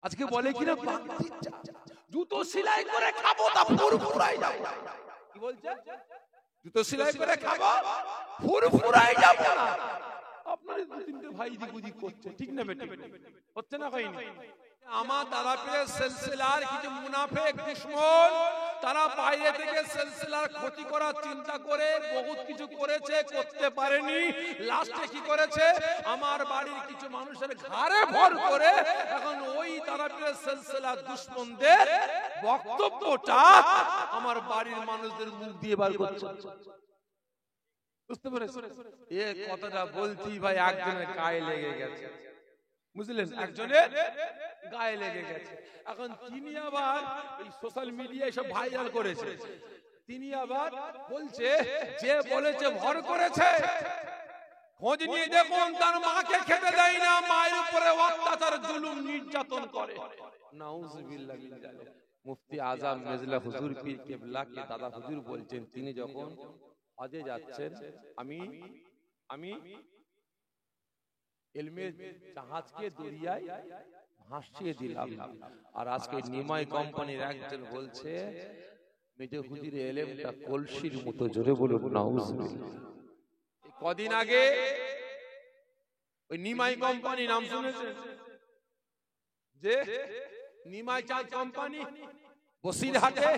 আজকে বলে কিনা জুতো সেলাই করে খাবো তা ফুরফুরাই যাবো। কি বলছে? জুতো সেলাই করে খাবো ফুরফুরাই যাবো না। আপনার দু তিনটে ভাই দিক ওদিক করছে, ঠিক না বেটি? হচ্ছে না হয়নি? আমার দাদা পীরের সিলসিলার কিছু মুনাফিক দুশমন তারা বাইরে থেকে সিলসিলার ক্ষতি করার চিন্তা করে বহুত কিছু করেছে, করতে পারেনি। লাস্টে কি করেছে? আমার বাড়ির কিছু মানুষের ঘাড়ে ভর করে এখন ওই দাদা পীরের সিলসিলার দুশমনদের বক্তব্যটা আমার বাড়ির মানুষদের মুখ দিয়ে বার করছে। বুঝতে পেরেছেন? এই কথাটা বলছি ভাই একজনের গায়ে লেগে গেছে, বুঝলেন? একজনের গায়ে লেগে গেছে। এখন তিনি আবার এই সোশ্যাল মিডিয়ায় সব ভাইরাল করেছে। তিনি আবার বলছে যে বলেছে ভর করেছে, খোঁজ নিয়ে দেখুন তার মাকে খেতে দেয় না, মায়ের উপরে অত্যাচার জুলুম নির্যাতন করে। নাউজুবিল্লাহ মিন যালিক। মুফতি আজম মেজলা হুজুর পীর কেবলা কে দাদা হুজুর বলছেন, তিনি যখন হজে যাচ্ছেন, আমি এলমের জাহাজকে দরিয়ায় ভাসিয়ে দিলাম। আর আজকে নিমাই কোম্পানির একজন বলছে মেজর হুজুরের এলেমটা কলসির মতো, জোরে বলুন নাউজুবিল্লাহ। কদিন আগে ওই নিমাই কোম্পানি নাম শুনেছেন? যে নিমাই চাঁদ কোম্পানি বসিরহাটে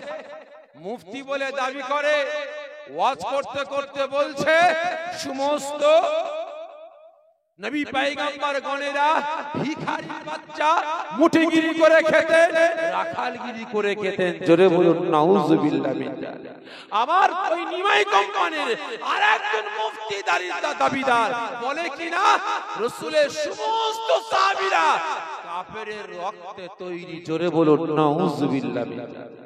মুফতি বলে দাবি করে, ওয়াজ করতে করতে বলছে সমস্ত নবী পয়গম্বর গণেরা ভিখারির বাচ্চা মুঠিগিরি করে খেতেন, রাখালগিরি করে খেতেন। জোরে বলুন নাউজুবিল্লাহ মিন যালিক। আবার ওই নিমাই কোম্পানির আরেকজন মুফতি দাবিদার বলে কিনা রাসূলের সমস্ত সাহাবীরা কাফেরের রক্তে তৈরি। জোরে বলুন নাউজুবিল্লাহ মিন যালিক।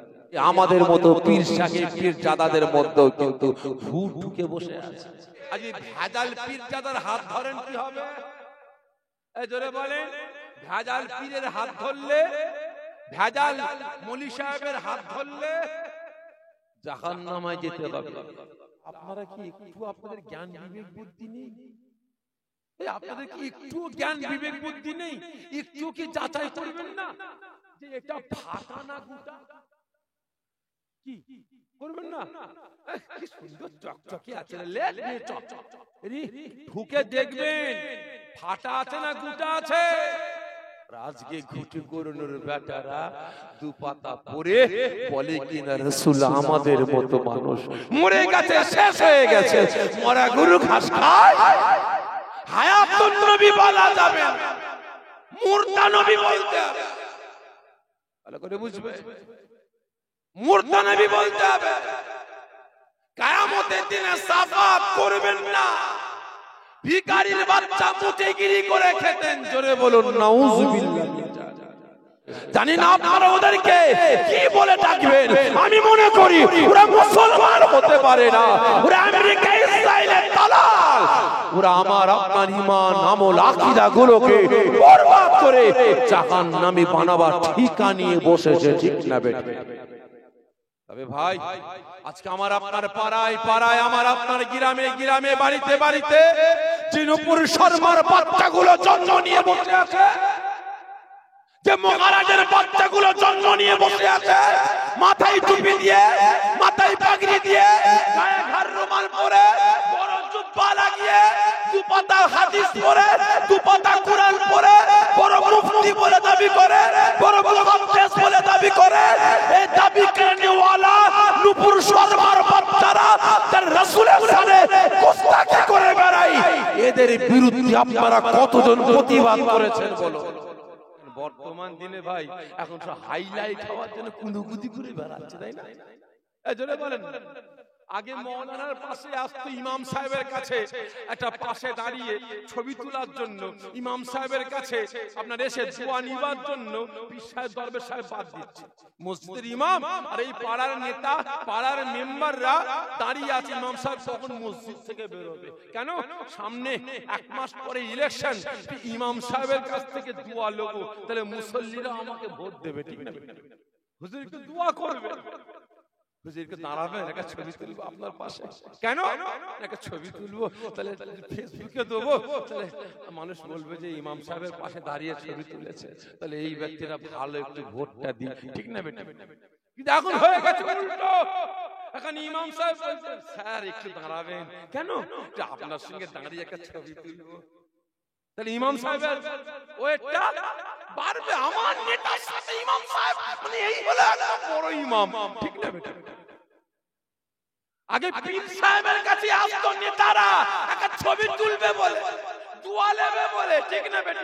আমাদের মতো পীর সাহেব পীর জাদাদের মধ্যেও কিন্তু ভূত ঢুকে বসে আছে। আজ ভেজাল পীর জাদার হাত ধরেন কি হবে? এই জোরে বলেন, ভেজাল পীরের হাত ধরলে, ভেজাল মলি সাহেবের হাত ধরলে জাহান্নামে যেতে হবে। আপনারা কি একটু আপনাদের জ্ঞান বিবেক বুদ্ধি নেই? এই আপনাদের কি একটু জ্ঞান বিবেক বুদ্ধি নেই? একটু কি যাচাই করবেন না যে এটা ফাটা না গুটা? কি করবেন না? কি সুন্দর চকচকে আছে, ঢুকে দেখবেন ফাটা আছে না গুটা আছে। আজকে ঘুটু করুনের বেটারা দু পাতা পরে বলে কিনা রাসূল আমাদের মতো মানুষ মরে গেছে, শেষ হয়ে গেছে, মরা গরু ঘাস খায়, হায়াতুন নবী বলা যাবে না, মুর্দা নবী বলতে হবে। ভালো করে বুঝবে, মুর্দা নবী বলতে হবে। কিয়ামতের দিনে সাফাত করবেন না, ভিখারির বাচ্চা মুঠিগিরি করে খেতেন। জোরে বলুন নাউজুবিল্লাহ। জানি না আপনারা ওদেরকে কি বলে ডাকবেন। আমি মনে করি ওরা মুসলমান হতে পারে না, ওরা আমেরিকা ইসরায়েলের দালাল। ওরা আমার আপনার ঈমান আমল আকীদা গুলোকে বরবাদ করে জাহান্নামী বানাবার ঠিকা নিয়ে বসেছে, ঠিক না বেটা? তবে ভাই আজকে আমার আপনার পাড়ায় পাড়ায়, আমার আপনার গ্রামে গ্রামে, বাড়িতে বাড়িতে যে নূপুর শর্মার বাচ্চাগুলো জন্ম নিয়ে বসে আছে, যে মহারাজের বাচ্চাগুলো জন্ম নিয়ে বসে আছে, মাথায় টুপি দিয়ে, মাথায় পাগড়ি দিয়ে, গায়ে ঘাড় রুমাল পরে, বড় জুব্বা লাগিয়ে, দুপাতা হাদিস পড়ে, দুপাতা কুরআন পড়ে, বড় মুফতি বলে দাবি করে, বড় মুহাদ্দিস বলে দাবি করে, এই দাবি করনেওয়ালা নূপুর শর্মার বাচ্চারা তার রাসূলের সামনে গোস্তাকি করে বেড়ায়। এদের বিরুদ্ধে আপনারা কতজন প্রতিবাদ করেছেন বলো? বর্তমান দিনে ভাই এখন সব হাইলাইট হওয়ার জন্য কুনুকুতি করে বেড়াচ্ছে, তাই না? এজন্য বলেন, আগে মওলানার পাশে আসতো ইমাম সাহেবের কাছে, একটা পাশে দাঁড়িয়ে ছবি তোলার জন্য, ইমাম সাহেবের কাছে আপনার এসে দোয়া নিবার জন্য পীর সাহেব দরবেশ সাহেব বাদ দিচ্ছে। মসজিদের ইমাম আর এই পাড়ার নেতা, পাড়ার মেম্বাররা দাঁড়িয়ে আছে, ইমাম সাহেব তখন মসজিদ থেকে বের হবে। কেন? সামনে এক মাস পরে ইলেকশন, ইমাম সাহেবের কাছ থেকে দোয়া লোগো, তাহলে মুসল্লিরা আমাকে ভোট দেবে, ঠিক না? হুজুর একটু দোয়া করবে। হুজুরকে দাঁড়াবেন, একটা ছবি তুলবো আপনার পাশে। কেন? একটা ছবি তুলবো, তাহলে ফেসবুকে দেবো, তাহলে মানুষ বলবে যে ইমাম সাহেবের পাশে দাঁড়িয়ে ছবি তুলেছে, তাহলে এই ব্যক্তিরা ভালো, একটু ভোটটা দিই, ঠিক না বেটা? কিন্তু এখন হয়ে গেছে উল্টো। এখন ইমাম সাহেব বলছেন স্যার একটু দাঁড়াবেন। কেন? যে আপনার সঙ্গে দাঁড়িয়ে একটা ছবি তুলবো। তাহলে ইমাম সাহেবের ওয়েটটা বাড়বে। আমার নেতার সাথে ইমাম সাহেব, মানে এই হলো একটা বড় ইমাম, ঠিক না বেটা? আগে পীর সাহেবের কাছে আসতো নেতারা একটা ছবি তুলবে বলে, দোয়া নেবে বলে, ঠিক না বেটা?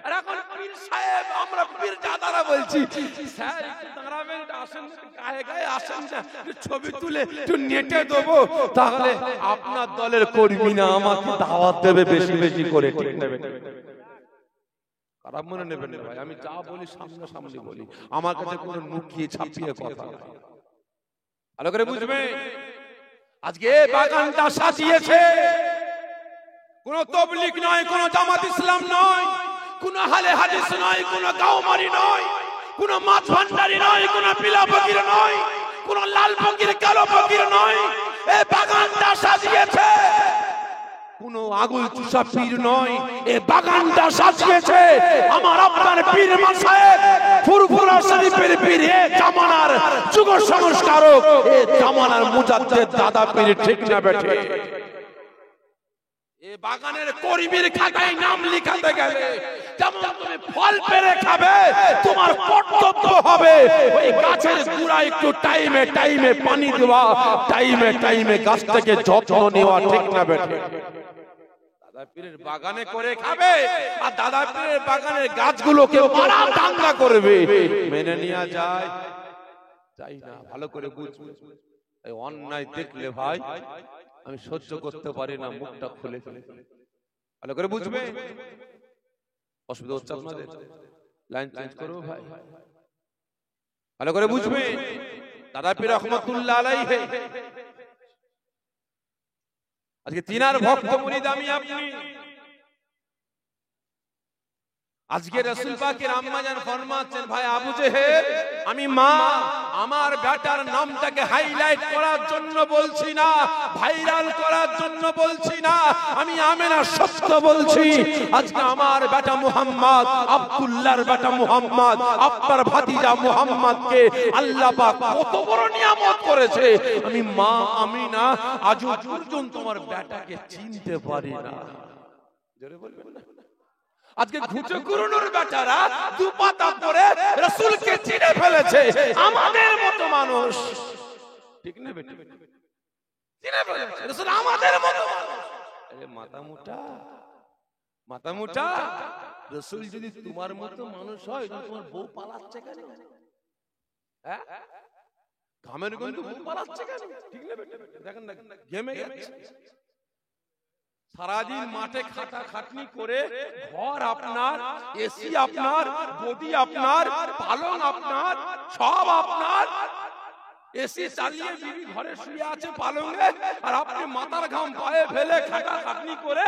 আর এখন পীর সাহেব, আমরা পীর দাদারা বলছি স্যার একটু দাঁড়াবেন, আসেন গায়ে গায়ে আসেন না, ছবি তুলে একটু নেটে দেবো, তাহলে আপনার দলের কর্মী না আমাকে দাওয়াত দেবে বেশি বেশি করে, ঠিক না বেটা? খারাপ মনে নেবেন না ভাই, আমি যা বলি সামনে সামনে বলি, আমার কাছে কোনো লুকিয়ে ছাপিয়ে কথা না। ভালো করে বুঝবে। আজকে বাগানটা সাজিয়েছে কোন তবলিগ নয়, কোন জামাত ইসলাম নয়, কোন আহলে হাদিস নয়, কোন গাওমারি নয়, কোন মাছ ভান্ডারি নয়, কোন পিলা ফকির নয়, কোন লাল ফকির কালো ফকির নয়। এই বাগানটা সাজিয়েছে কোন আগুল চুষা পীর নয়, এই বাগানটা সাজিয়েছে আমার আপনার পীর মাসায়েখ ফুরফুরা শরীফের পীর, এ জামানার যুগ সংস্কারক, এ জামানার মুজাদ্দিদ দাদা পীর, ঠিক না বেঠে? এই বাগানের কর্মীর খাতায় নাম লিখাতে গেলে যেমন তুমি ফল পেরে খাবে, তোমার কর্তব্য হবে ওই গাছের গোড়ায় একটু টাইমে টাইমে পানি দেওয়া, টাইমে টাইমে গাছ থেকে যত্ন নেওয়া, ঠিক না বেঠে? দাদা পীরের বাগানে করে খাবে আর দাদা পীরের বাগানের গাছগুলোকে মারা দাঙ্গা করবে, মেনে নেওয়া যায়? চাই না। ভালো করে বুঝবে। এই অন্যায় দেখলে ভাই আমি সহ্য করতে পারি না, মুখটা খুলে ফেলে। ভালো করে বুঝবে। অসুবিধা হচ্ছে আপনাদের? লাইন চেঞ্জ করবো ভাই। ভালো করে বুঝবে। দাদা পীর রহমাতুল্লাহ আলাইহি আজকে তিনার ভক্ত মুরিদ আমি আপনি। আজকে রাসূল পাকের আম্মা জান ফরমাচ্ছেন, ভাই আবু জেহেল, আমি মা আমার বেটার নামটাকে হাইলাইট করার জন্য বলছি না, ভাইরাল করার জন্য বলছি না, আমি আমেনা সত্য বলছি। আজকে আমার বেটা মুহাম্মদ, আব্দুল্লাহর বেটা মুহাম্মদ, আপনার ভাতিজা মুহাম্মদকে আল্লাহ পাক কত বড় নিয়ামত করেছে। আমি মা আমিনা আজও পর্যন্ত তোমার বেটাকে চিনতে পারি না। জোরে বলবেন না? আজকে ঘুচে কুরুনুর বেটারা দুপাতা পরে রাসূলকে চিনে ফেলেছে, আমাদের মতো মানুষ, ঠিক না বেটা? চিনে ফেলেছে রাসূল আমাদের মতো মানুষ। আরে মাথা মুটা রাসূল যদি তোমার মতো মানুষ হয়, তোমার বউ পালাচ্ছে কেন? হ্যাঁ, ঘামের গন্ধ বউ পালাচ্ছে কেন? ঠিক না বেটা? দেখেন না ঘেমে গেছে, সারাদিন মাঠে খাটা খাটনি করে, ঘর আপনার, এসি আপনার, গদি আপনার, পালং আপনার, সব আপনার, এসি চালিয়ে বিবি ঘরে শুয়ে আছে পালঙ্গে, আর আপনি মাথার ঘাম পায়ে ফেলে খাটা খাটনি করে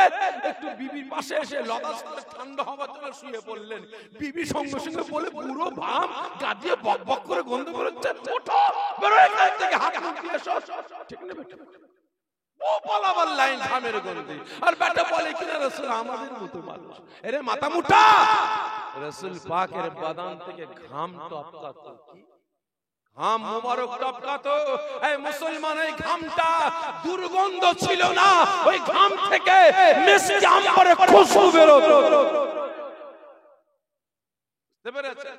একটু বিবির পাশে এসে লতার সাথে ঠান্ডা হওয়ার জন্য শুয়ে পড়লেন। বিবি সঙ্গে সঙ্গে বলে পুরো ভাম গাদিয়ে বক বক করে গন্ধ বেরোচ্ছে, ওঠো বেরো এখান থেকে, হাত মুখ দিয়ে এসো, ঠিক না বেটা? ও পালাবার লাইন ঘামের গন্ধে, আর বেটা বলে কিনা রাসূল আমাদের মতো মানুষ। আরে মাথা মুটা, রাসূল পাকের বাদান থেকে ঘাম টপকাতো, কি ঘাম মোবারক টপকাতো। এই মুসলমান, এই ঘামটা দুর্গন্ধ ছিল না, ওই ঘাম থেকে মিষ্টি আম্বরের খুশবু বেরোতো। বুঝতে পেরেছেন?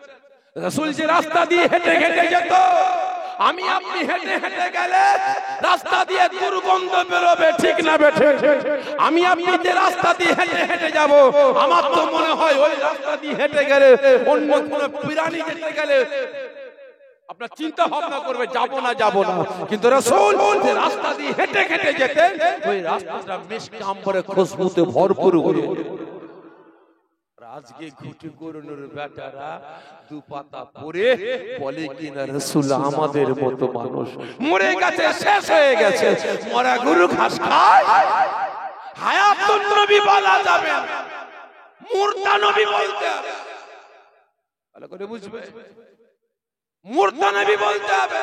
রাসূল যে রাস্তা দিয়ে হেঁটে হেঁটে যেত, আমি আপনি হেঁটে হেঁটে গেলে রাস্তা দিয়ে দুর্গন্ধ বেরোবে, ঠিক না বেঠে? আমি আপনি যে রাস্তা দিয়ে হেঁটে হেঁটে যাব, আমার তো মনে হয় ওই রাস্তা দিয়ে হেঁটে গেলে অন্য কোন প্রাণী যেতে গেলে আপনার চিন্তা ভাবনা করবে যাব না যাব না, কিন্তু রাসূল যে রাস্তা দিয়ে হেঁটে হেঁটে যেতেন, ওই রাস্তাটা মিষ্টি আম্বরের খুশবুতে ভরপুর হয়ে যেত। আজকে ঘুটে করুণের বেটারা দুপাতা পরে বলে কিনা রাসূল আমাদের মতো মানুষ। মরে গেছে, শেষ হয়ে গেছে, মরা গরু ঘাস খায়, হায়াতুন নবী বলা যাবে না, মুর্দা নবী বলতে হবে। ভালো করে বুঝবে, মুর্দা নবী বলতে হবে।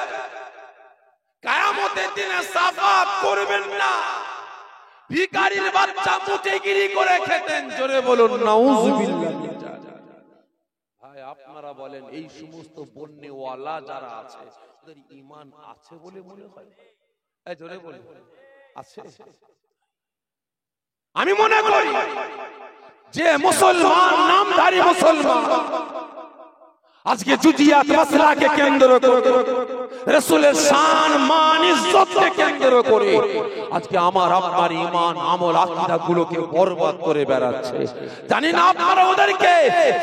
কিয়ামতের দিনে শাফাত করবেন না, ভিখারির বাচ্চা মুটেগিরি করে খেতেন। জোরে বলুন নাউজুবিল্লাহ। ভাই আপনারা বলেন, এই সমস্ত বন্যওয়ালা যারা আছে ওদের ঈমান আছে বলে মনে হয়? এই জোরে বলুন, আছে? আমি মনে করি যে মুসলমান, নামধারী মুসলমান, আজকে জুজিয়াত মাসলাকে কেন্দ্র করে, রাসূলের শান মান ইজ্জতকে কেন্দ্র করে আজকে আমার আপনার ঈমান আমল আকীদা গুলোকে বরবাদ করে বেড়াচ্ছে। জানি না আপনারা ওদেরকে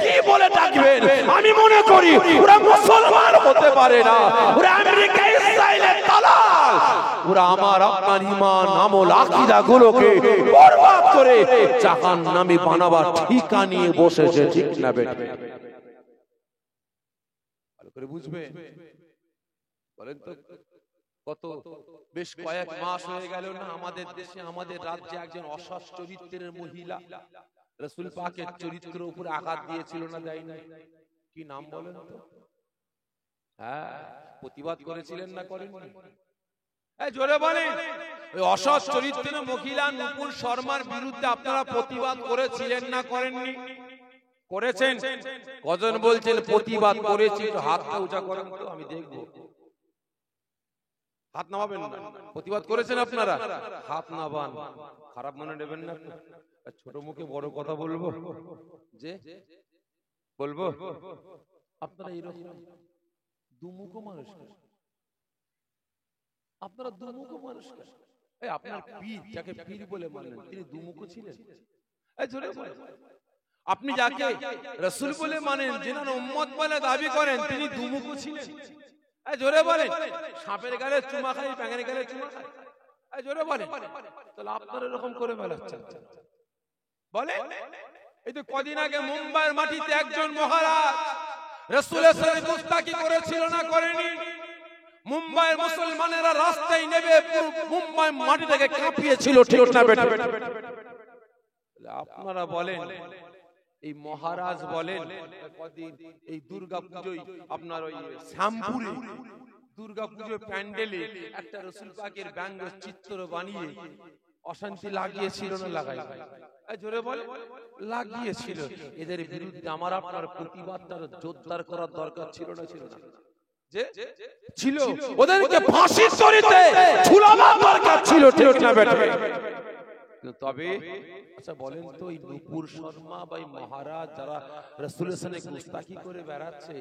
কি বলে ডাকবেন। আমি মনে করি ওরা মুসলমান হতে পারে না, ওরা আমেরিকা ইসরায়েলের দালাল। ওরা আমার আপনার ঈমান আমল আকীদা গুলোকে বরবাদ করে জাহান্নামী বানাবার ঠিকা নিয়ে বসেছে। ঠিক না বেটা? বুঝবে বলেন তো, কত বেশ কয়েক মাস হয়ে গেল না আমাদের দেশে, আমাদের রাজ্যে একজন অসৎ চরিত্রের মহিলা রাসূল পাকের চরিত্রের উপর আঘাত দিয়েছিল না, দেয়নি? কি নাম বলেন তো? হ্যাঁ, প্রতিবাদ করেছিলেন না, করেননি? এই জোরে বলেন। ওই অসৎ চরিত্রের মহিলা নুপুর শর্মার বিরুদ্ধে আপনারা প্রতিবাদ করেছিলেন না, করেননি? করেছেন। কজন বলছেন প্রতিবাদ করেছি? হাতটা উঁচা করেন তো, আমি দেখব। হাত নামাবেন না। প্রতিবাদ করেছেন আপনারা? হাত নামান। খারাপ মনে নেবেন না। ছোট মুখে বড় কথা বলবো যে বলবো। আপনারা এরকম দুমুখ মানুষ, আপনারা দুমুখ মানুষ। এই আপনার পীর, যাকে পীর বলে মানেন, তিনি দুমুখ ছিলেন? এই জোরে বলেন। আপনি যাকে রাসূল বলে মানেন, যিনার উম্মত বলে দাবি করেন, তিনি দুমুখ ছিলেন? এই জোরে বলেন। সাপের গালে চুমা খাই, ব্যাঙের গালে চুমা খাই? এই জোরে বলেন। তাহলে আপনারা এরকম করে বেড়াচ্ছেন বলে? এই তো কদিন আগে মুম্বাইয়ের মাটিতে একজন মহারাজ রাসূলের সাথে গোস্তাকি করেছিল না, করেনি? মুম্বাইয়ের মুসলমানেরা রাস্তায় নেমে মুম্বাই মাটিটাকে কাঁপিয়েছিল। ঠিক না বেটা? আপনারা বলেন, এই মহারাজ বলেন, কদিন এই দুর্গা পুজোয় আপনার ওই শ্যামপুরে দুর্গা পুজোর প্যান্ডেলে একটা রাসূল পাকের ব্যঙ্গ চিত্র বানিয়ে অশান্তি লাগিয়েছিল না, লাগাই? জোরে বল। লাগিয়েছিল। এদের বিরুদ্ধে আমার আপনার প্রতিবাদটা জোরদার করার দরকার ছিল না, ছিল না? যে ছিল। ওদেরকে ফাঁসির দড়িতে ঝুলাবার দরকার ছিল। ঠিক না বেটা? তবে আচ্ছা বলেন তো, এই নুপুর শর্মা বা মহারাজ যারা রাসূলের সাথে গোস্তাকি করে বেড়াচ্ছে,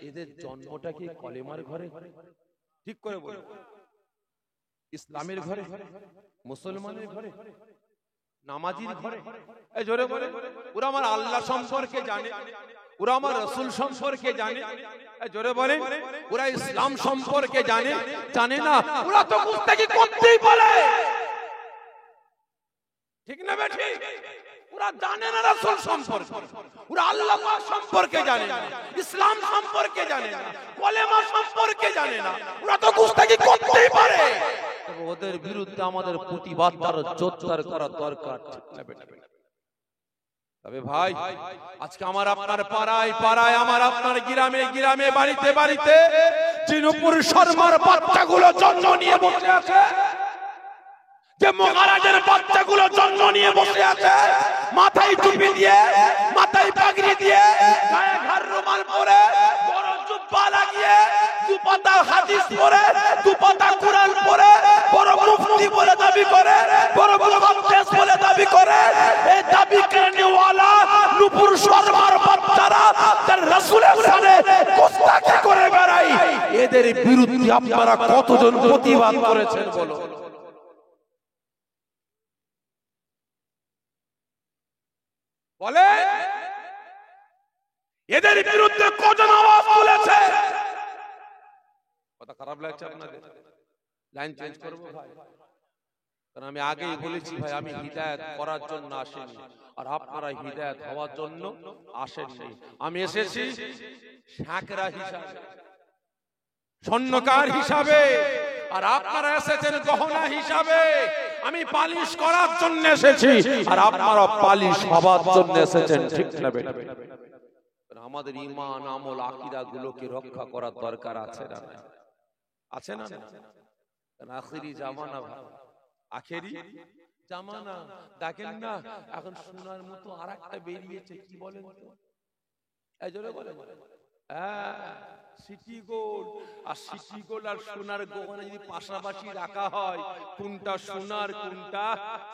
এদের জন্মটা কি কলেমার ঘরে? ঠিক করে বলুন। ইসলামের ঘরে, মুসলমানের ঘরে, নামাজির ঘরে? এই জোরে বলে। ওরা আমার আল্লাহ সম্পর্কে জানে, ওরা আমার রাসূল সম্পর্কে জানে। এই জোরে বলে। ওরা ইসলাম সম্পর্কে জানে? জানে না। ওরা তো গোস্তাকি করতেই বলে। ঠিক না বেঠি? ওরা জানে না রাসূল সম্পর্কে, ওরা আল্লাহ পাক সম্পর্কে জানে না, ইসলাম সম্পর্কে জানে না, কলেমা সম্পর্কে জানে না। ওরা তো গোস্তাকি করতেই পারে। তবে ওদের বিরুদ্ধে আমাদের প্রতিবাদ জোরদার করা দরকার। ঠিক না বেটা? তবে ভাই, আজকে আমার আপনার পাড়ায় পাড়ায়, আমার আপনার গ্রামে গ্রামে, বাড়িতে বাড়িতে যে নুপুর শর্মার বাচ্চাগুলো জন্ম নিয়ে বসে আছে, যে মহারাজের বাচ্চাগুলো জন্ম নিয়ে বসে আছে, মাথায় টুপি দিয়ে, মাথায় পাগড়ি দিয়ে, গায়ে ঘর রুমাল পরে, বড় জুব্বা লাগিয়ে, দুপাতা হাদিস পড়ে, দুপাতা কুরআন পড়ে, বড় মুফতি বলে দাবি করে, বড় মুহাদ্দিস বলে দাবি করে, এই দাবি করনেওয়ালা নুপুর শর্মার বাচ্চারা তার রাসূলের সাথে গোস্তাকি করে বেড়ায়। এদের বিরুদ্ধে আপনারা কতজন প্রতিবাদ করেছেন বলো? বলে এদের বিরুদ্ধে কজন আওয়াজ তুলেছে? কথা খারাপ লাগছে আপনাদের? লাইন চেঞ্জ করব ভাই? কারণ আমি আগেই বলেছি ভাই, আমি হিদায়াত করার জন্য আসিনি, আর আপনারা হিদায়াত হওয়ার জন্য আসেননি। আমি এসেছি শাকরা হিসাবে, স্বর্ণকার হিসাবে, আর আপনারা এসেছেন গহনা হিসাবে। আমি পালিশ করার জন্য এসেছি, আর আপনারা পালিশ হবার জন্য এসেছেন। ঠিক না বেটা? আমাদের ঈমান আমল আকীদা গুলোকে রক্ষা করার দরকার আছে না? আছে না? আখেরি জামানা ভাই, আখেরি জামানা। দেখেন না এখন সোনার মতো আরেকটা বেরিয়েছে, কি বলেন তো? এই জোরে বলেন। হ্যাঁ, সিটি গোল্ড। আর সিটি গোল্ড আর সোনার গহনা যদি পাশাপাশি রাখা হয়, কোনটা সোনার কোনটা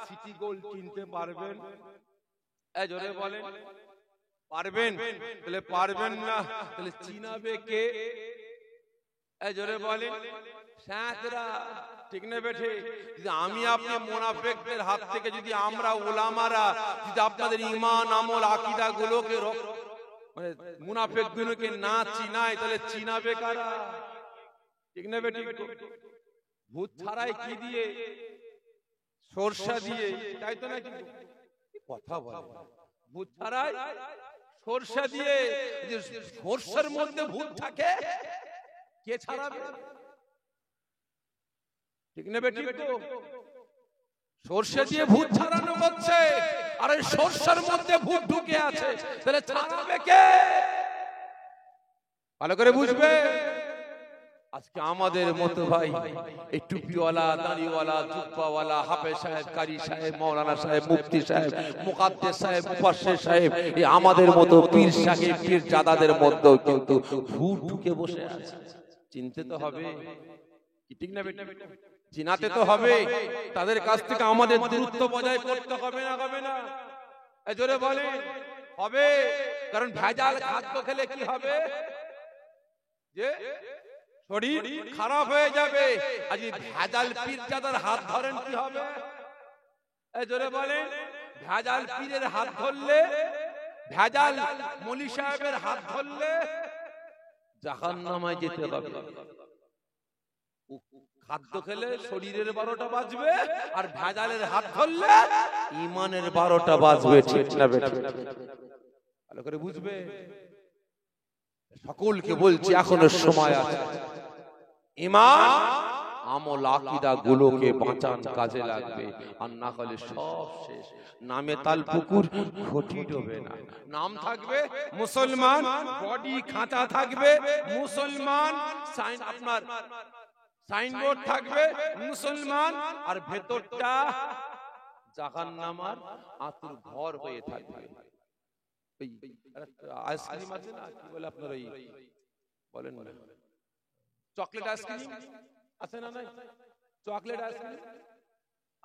সিটি গোল্ড চিনতে পারবেন? এই জোরে বলেন, পারবেন? তাহলে পারবেন না, তাহলে চিনাবে কে? এই জোরে বলেন। সাঁতরা, ঠিক না বেঠে? আমি আপনি মুনাফিকদের হাত থেকে যদি আমরা ওলামারা যদি আপনাদের ঈমান আমল আকীদা গুলোকে মানে মুনাফিক গুলোকে না চিনাই, তাহলে চিনাবে কারা? ঠিক না বেঠে? ভূত ছাড়াই কি দিয়ে? সরষা দিয়ে, তাই তো নাকি? কথা বলে ভূত ছাড়াই সরষা দিয়ে। যে সরষার মধ্যে ভূত থাকে, কে ছাড়াবে? ঠিক না বেঠিক? তো সরষে দিয়ে ভূত ছাড়ানো হচ্ছে, আর এই সরষের মধ্যে ভূত ঢুকে আছে, তাহলে ছাড়াবে কে? ভালো করে বুঝবে। আজকে আমাদের মতো ভাই এই টুপিওয়ালা, দাড়িওয়ালা, জুব্বাওয়ালা, হাফেজ সাহেব, কারি সাহেব, মাওলানা সাহেব, মুফতি সাহেব, মুকাদ্দেস সাহেব, মুফাসসির সাহেব, এই আমাদের মতো পীর সাহেব, পীর জাদাদের মধ্যেও কিন্তু ভূত ঢুকে বসে আছে। চিনতে তো হবে, ঠিক না বেটা? চিনাতে তো হবে। তাদের কাছ থেকে আমাদের দূরত্ব বজায় করতে হবে না? হবে না? এই জোরে বলে হবে। কারণ ভেজাল খাদ্য খেলে কি হবে? যে শরীর খারাপ হয়ে যাবে। আর যদি ভেজাল পীরজাদার হাত ধরেন কি হবে? এই জোরে বলে ভেজাল পীরের হাত ধরলে, ভেজাল মলি সাহেবের হাত ধরলে জাহান্নামে যেতে হবে। খাদ্য খেলে শরীরের 12টা বাজবে, আর ভেজালের হাত ধরলে ঈমানের 12টা বাজবে। ঠিক না বেটা? ভালো করে বুঝবে। সকলকে বলছি এখনো সময় আছে। ঈমান আমল আকীদা গুলোকে বাঁচান, কাজে লাগবে। আর না হলে সব শেষ। নামে তাল পুকুর, ঘটি ডোবে না। নাম থাকবে মুসলমান, বডি খাঁচা থাকবে মুসলমান, আপনার সাইনবোর্ড থাকবে মুসলমান, আর ভেতরটা জাহান্নামার আতুর ঘর হয়ে থাকবে। আইসক্রিম আছে না, কি বলে আপনার ওই বলেন, চকলেট আইসক্রিম আছে না নাই? চকলেট আইসক্রিম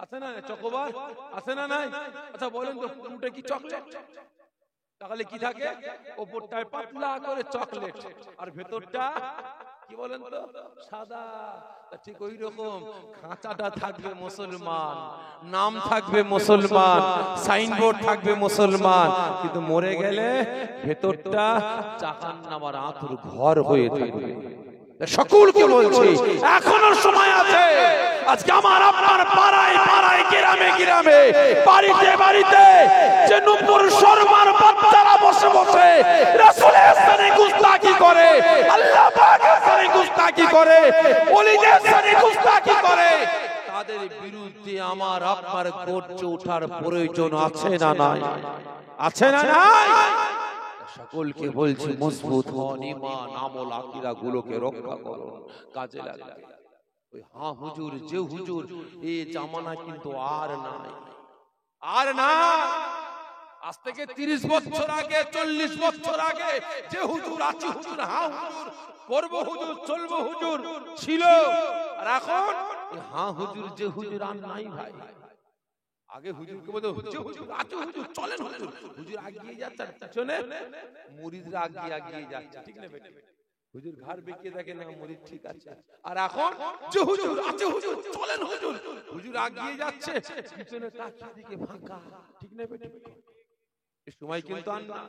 আছে না? চকোবার আছে না নাই? আচ্ছা বলেন তো, কোনটা কি চকলেট? তাহলে কি থাকে? ওপরটায় পাতলা করে চকলেট, আর ভেতরটা কি বলেন তো সাদা। ঠিক ওই রকম খাঁচাটা থাকবে মুসলমান, নাম থাকবে মুসলমান, সাইনবোর্ড থাকবে মুসলমান, কিন্তু মরে গেলে ভেতরটা জাহান্নামের আঁতুর ঘর হয়ে থাকবে। সকলকে বলছি এখনো সময় আছে। আজকে আমার আপনার পাড়ায় পাড়ায়, গ্রামে গ্রামে, বাড়িতে বাড়িতে যে নূপুর শর্মার বাচ্চারা বসে বসে রাসূলের সানে গুস্তাখি করে, আল্লাহ পাকের সানে গুস্তাখি করে, ওলিদের সানে গুস্তাখি করে, তাদের বিরুদ্ধে আমার আপনার গর্জে ওঠার প্রয়োজন আছে না নাই? আছে না নাই? সকলকে বলছি মজবুত হন, ঈমান আমল আকীদা গুলোকে রক্ষা করুন, কাজে লাগান। ওই হ্যাঁ হুজুর, যে হুজুর, এই জামানা কিন্তু আর নাই, আর না। আজ থেকে 30 বছর আগে, 40 বছর আগে যে হুজুর আছি, হুজুর হ্যাঁ হুজুর, করব হুজুর, চলবো হুজুর ছিল। আর এখন হ্যাঁ হুজুর, যে হুজুর আর নাই ভাই। আগে হুজুরকে বলতো যে হুজুর আছো, হুজুর চলেন, হুজুর হুজুর আগিয়ে যাচ্ছে, পিছনে মুরিদরা আগিয়ে যাচ্ছে। ঠিক না বেটা? হুজুর ঘাড় বেঁকিয়ে দেখে না, মুরিদ ঠিক আছে। আর এখন যে হুজুর আছে, হুজুর চলেন, হুজুর হুজুর আগিয়ে যাচ্ছে, পিছনে তাকিয়ে দিকে ফাঁকা। ঠিক না বেটা? এই সময় কিন্তু আর না।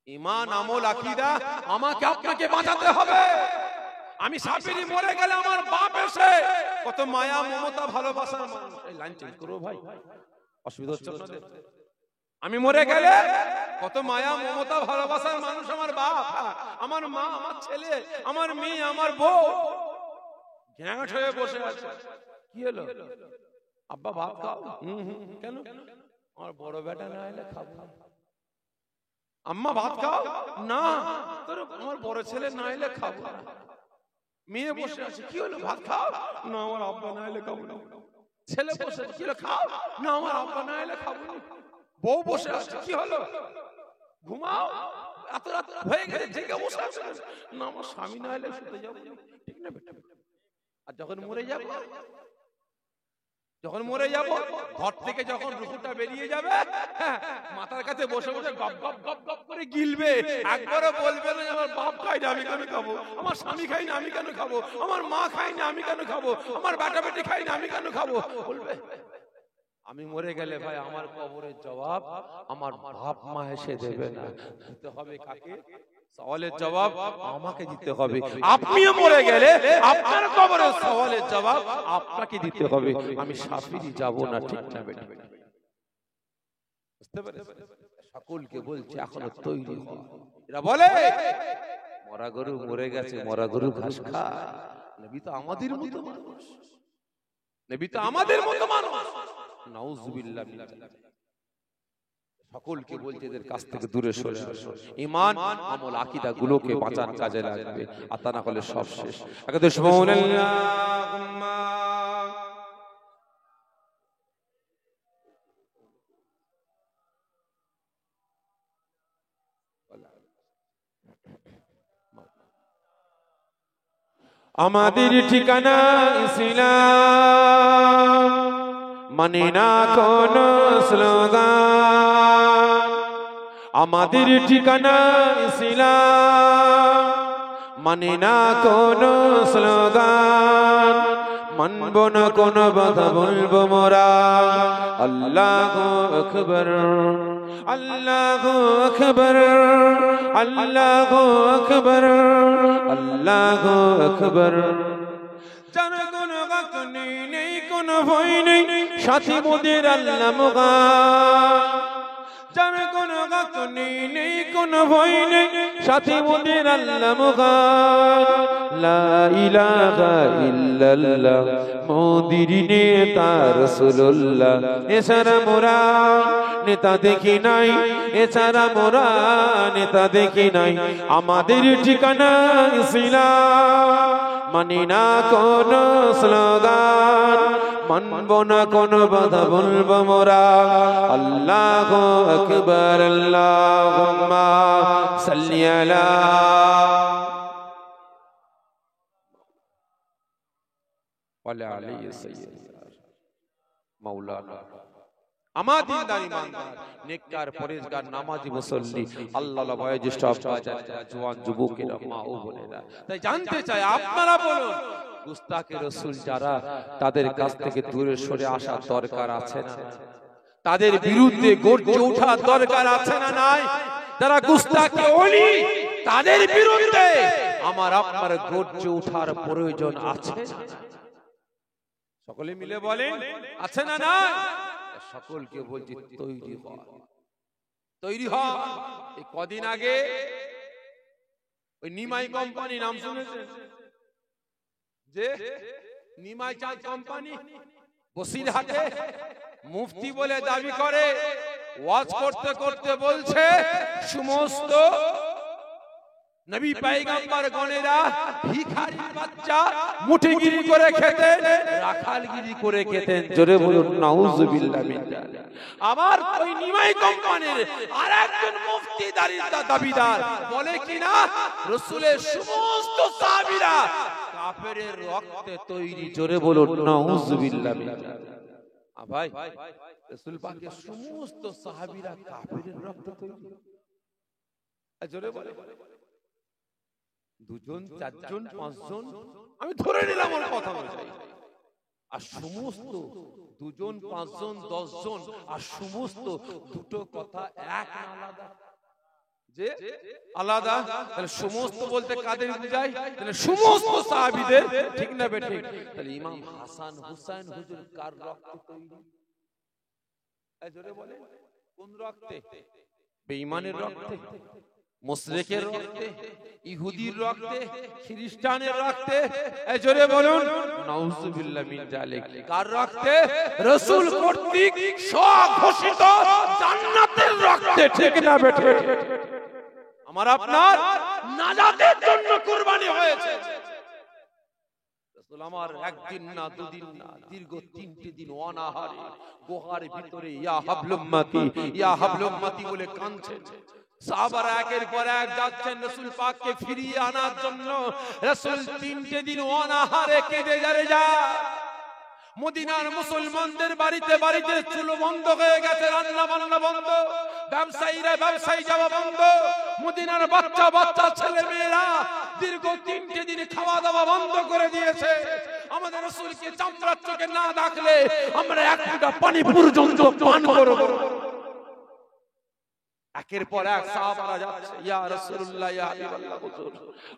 ঈমান আমল আকীদা আমাকে আপনাকে বাঁচাতে হবে। আমি সাপিরি মরে গেলে আমার বাপ এসে কত মায়া মমতা ভালোবাসার মানুষ। এই লাইন চেঞ্জ করো ভাই, অসুবিধা হচ্ছে আপনাদের? আমি মরে গেলে কত মায়া মমতা ভালোবাসার মানুষ আমার বাপ, আমার মা, আমার ছেলে, আমার মেয়ে, আমার বউ ঘ্যাঁট হয়ে বসে আছে। কি হলো আব্বা, ভাত খাও? কেন? আমার বড় বেটা না এলে খাবো। আম্মা ভাত খাও? না, তোর আমার বড় ছেলে না এলে খাবো। মেয়ে বসে আছে, কি হলো ভাত খাও? না আমার আব্বা না এলে খাবো না। ছেলে বসে আছে, কি হলো খাও? না আমার আব্বা না এলে খাবো না। বউ বসে আছে, কি হলো ঘুমাও, এত রাত হয়ে গেছে জেগে বসে আছে, না আমার স্বামী না এলে শুতে যাবো। ঠিক না বেটা? আর যখন মরে যাবো, ঘর থেকে যখন রুহুটা বেরিয়ে যাবে, মাথার কাছে বসে বসে গপ গপ গপ গপ করে গিলবে, একবারও বলবে না আমার বাপ খায় না আমি কেন খাবো, আমার স্বামী খায় না আমি কেন খাবো, আমার মা খায় না আমি কেন খাবো, আমার বেটা বেটি খায় না আমি কেন খাবো। বলবে আমি মরে গেলে ভাই আমার কবরের জবাব আমার বাপ মা এসে দেবে না, দিতে হবে কাকে? সওয়ালের জবাব আমাকে দিতে হবে। আপনিও মরে গেলে আপনার কবরের সওয়ালের জবাব আপনাকে দিতে হবে, আমি শাফিঈ যাব না। ঠিক না বেটা? বুঝতে পেরেছেন? সকলকে বলছে এখনো তৈরি হও। এরা বলে মরা গরু মরে গেছে, মরা গরু ঘাস খায়। নবী তো আমাদের মতো মানুষ, নবী তো আমাদের মতো মানুষ। নাউজুবিল্লাহ। সকলকে বলছে এদের কাছ থেকে দূরে সরে আসো, ঈমান আমল আকীদা গুলোকে বাঁচার কাজে লাগবে, আর তা না হলে সব শেষ। আগে সুবহানাল্লাহুম্মা আমাদের ঠিকানা ইসলাম, মানে না কোন স্লোগান। আমাদের ঠিকানা ইসলাম, মানে না কোন স্লোগান। মানব না কোন বাধা, বলবো মোরা আল্লাহু আকবার, আল্লাহু আকবার, আল্লাহু আকবার, আল্লাহু আকবার। যার কোনো গাকনি নেই, কোনো ভয় নেই, সাথী মোদের আল্লাহ মুগান। যার কোনো গাকনি নেই, কোনো ভয় নেই, সাথী মোদের আল্লাহ মুগান। লা ইলাহা ইল্লাল্লাহ মোদির নেতা রাসূলুল্লাহ। এছাড়া মোরা নেতা দেখি নাই, এছাড়া মোরা নেতা দেখি নাই। আমাদের ঠিকানা ইসলাম, মানি না কোন স্লোগান, মানব না কোন বাধা, বলবো মোরা আল্লাহু আকবার। আল্লাহুম্মা সাল্লি আলা ওয়ালা আলাইহি সাইয়্যিদিনা মাওলানা। আমার দিনদার ইমানদার নেককার পরেজগার নামাজি মুসল্লি আল্লাহর ভয়ে জ্যেষ্ঠ আব্বা যারা জওয়ান যুবকেরা মা ও বোনেরা, তাই জানতে চাই আপনারা বলুন গুস্তাখে রাসূল যারা, তাদের কাছ থেকে দূরে সরে আসা দরকার আছে না? তাদের বিরুদ্ধে গর্জে ওঠা দরকার আছে না নাই? যারা গুস্তাখে ওলি তাদের বিরুদ্ধে আমার আপনার গর্জে ওঠার প্রয়োজন আছে। সকলে মিলে বলেন আছে না না? সকলকে বলছি তৈরি হও, তৈরি হও। এই কদিন আগে ওই নিমাই কোম্পানি নাম শুনেছেন? যে নিমাই চাঁদ কোম্পানি বসিরহাটে মুফতি বলে দাবি করে, ওয়াজ করতে করতে বলছে সমস্ত নবী পয়গম্বর গণেরা ভিখারির বাচ্চা মুঠিগিরি করে খেতেন, রাখালগিরি করে খেতেন। জোরে বলুন নাউজুবিল্লাহ মিন যালিক। আবার ওই নিমাই কোম্পানির আরেকজন মুফতি দাবিদার বলে কিনা রাসূলের সমস্ত সাহাবীরা কাফেরের রক্তে তৈরি। জোরে বলুন নাউজুবিল্লাহ মিন যালিক। ভাই রাসূল পাকের সমস্ত সাহাবীরা কাফেরের রক্তে তৈরি। জোরে বলে দুজন, চারজন, পাঁচজন, আমি ধরে নিলাম ওর কথা অনুযায়ী। আর সমস্ত দুজন, পাঁচজন, 10 জন, আর সমস্ত দুটো কথা এক আলাদা। যে আলাদা, তাহলে সমস্ত বলতে কাদের বোঝায়? তাহলে সমস্ত সাহাবীদের। ঠিক না বেঠিক? তাহলে ইমাম হাসান হুসাইন হুজুর কার রক্তে তৈরি? জোরে বলে কোন রক্তে? বেঈমানের রক্তে, মুশরিকের রক্তে, ইহুদির রক্তে, খ্রিস্টানের রক্তে। জোরে বলুন নাউজুবিল্লাহ মিন যালিক। কার রক্তে? রাসূল কর্তৃক স্বঘোষিত জান্নাতের রক্তে। ঠিক না বেঠে? আমার আপনার নাজাতের জন্য কুরবানি হয়েছে। আমার একদিন না দুদিন না দীর্ঘ 3টে দিন অনাহারে গুহার ভিতরে ইয়া হাবলুম্মাতি বলে কাঁদছেন। সাহাবারা একের পর এক যাচ্ছেন রাসূল পাককে ফিরিয়ে আনার জন্য। রাসূল 3টে দিন অনাহারে কেঁদে যায়। মদিনার মুসলমানদের বাড়িতে বাড়িতে চুলো বন্ধ হয়ে গেছে, রান্না বান্না বন্ধ, ব্যবসায়ীরা ব্যবসায়ী যাওয়া বন্ধ। মদিনার বাচ্চা বাচ্চা ছেলে মেয়েরা দীর্ঘ 3টে দিন খাওয়া দাওয়া বন্ধ করে দিয়েছে। আমাদের রাসূলকে চামড়ার চোখে না দেখলে আমরা এক ফোঁটা পানি পর্যন্ত পান করব। একের পর এক সাহাবারা যাচ্ছে, ইয়া রাসূলুল্লাহ ইয়া হাবিবাল্লাহ হুজুর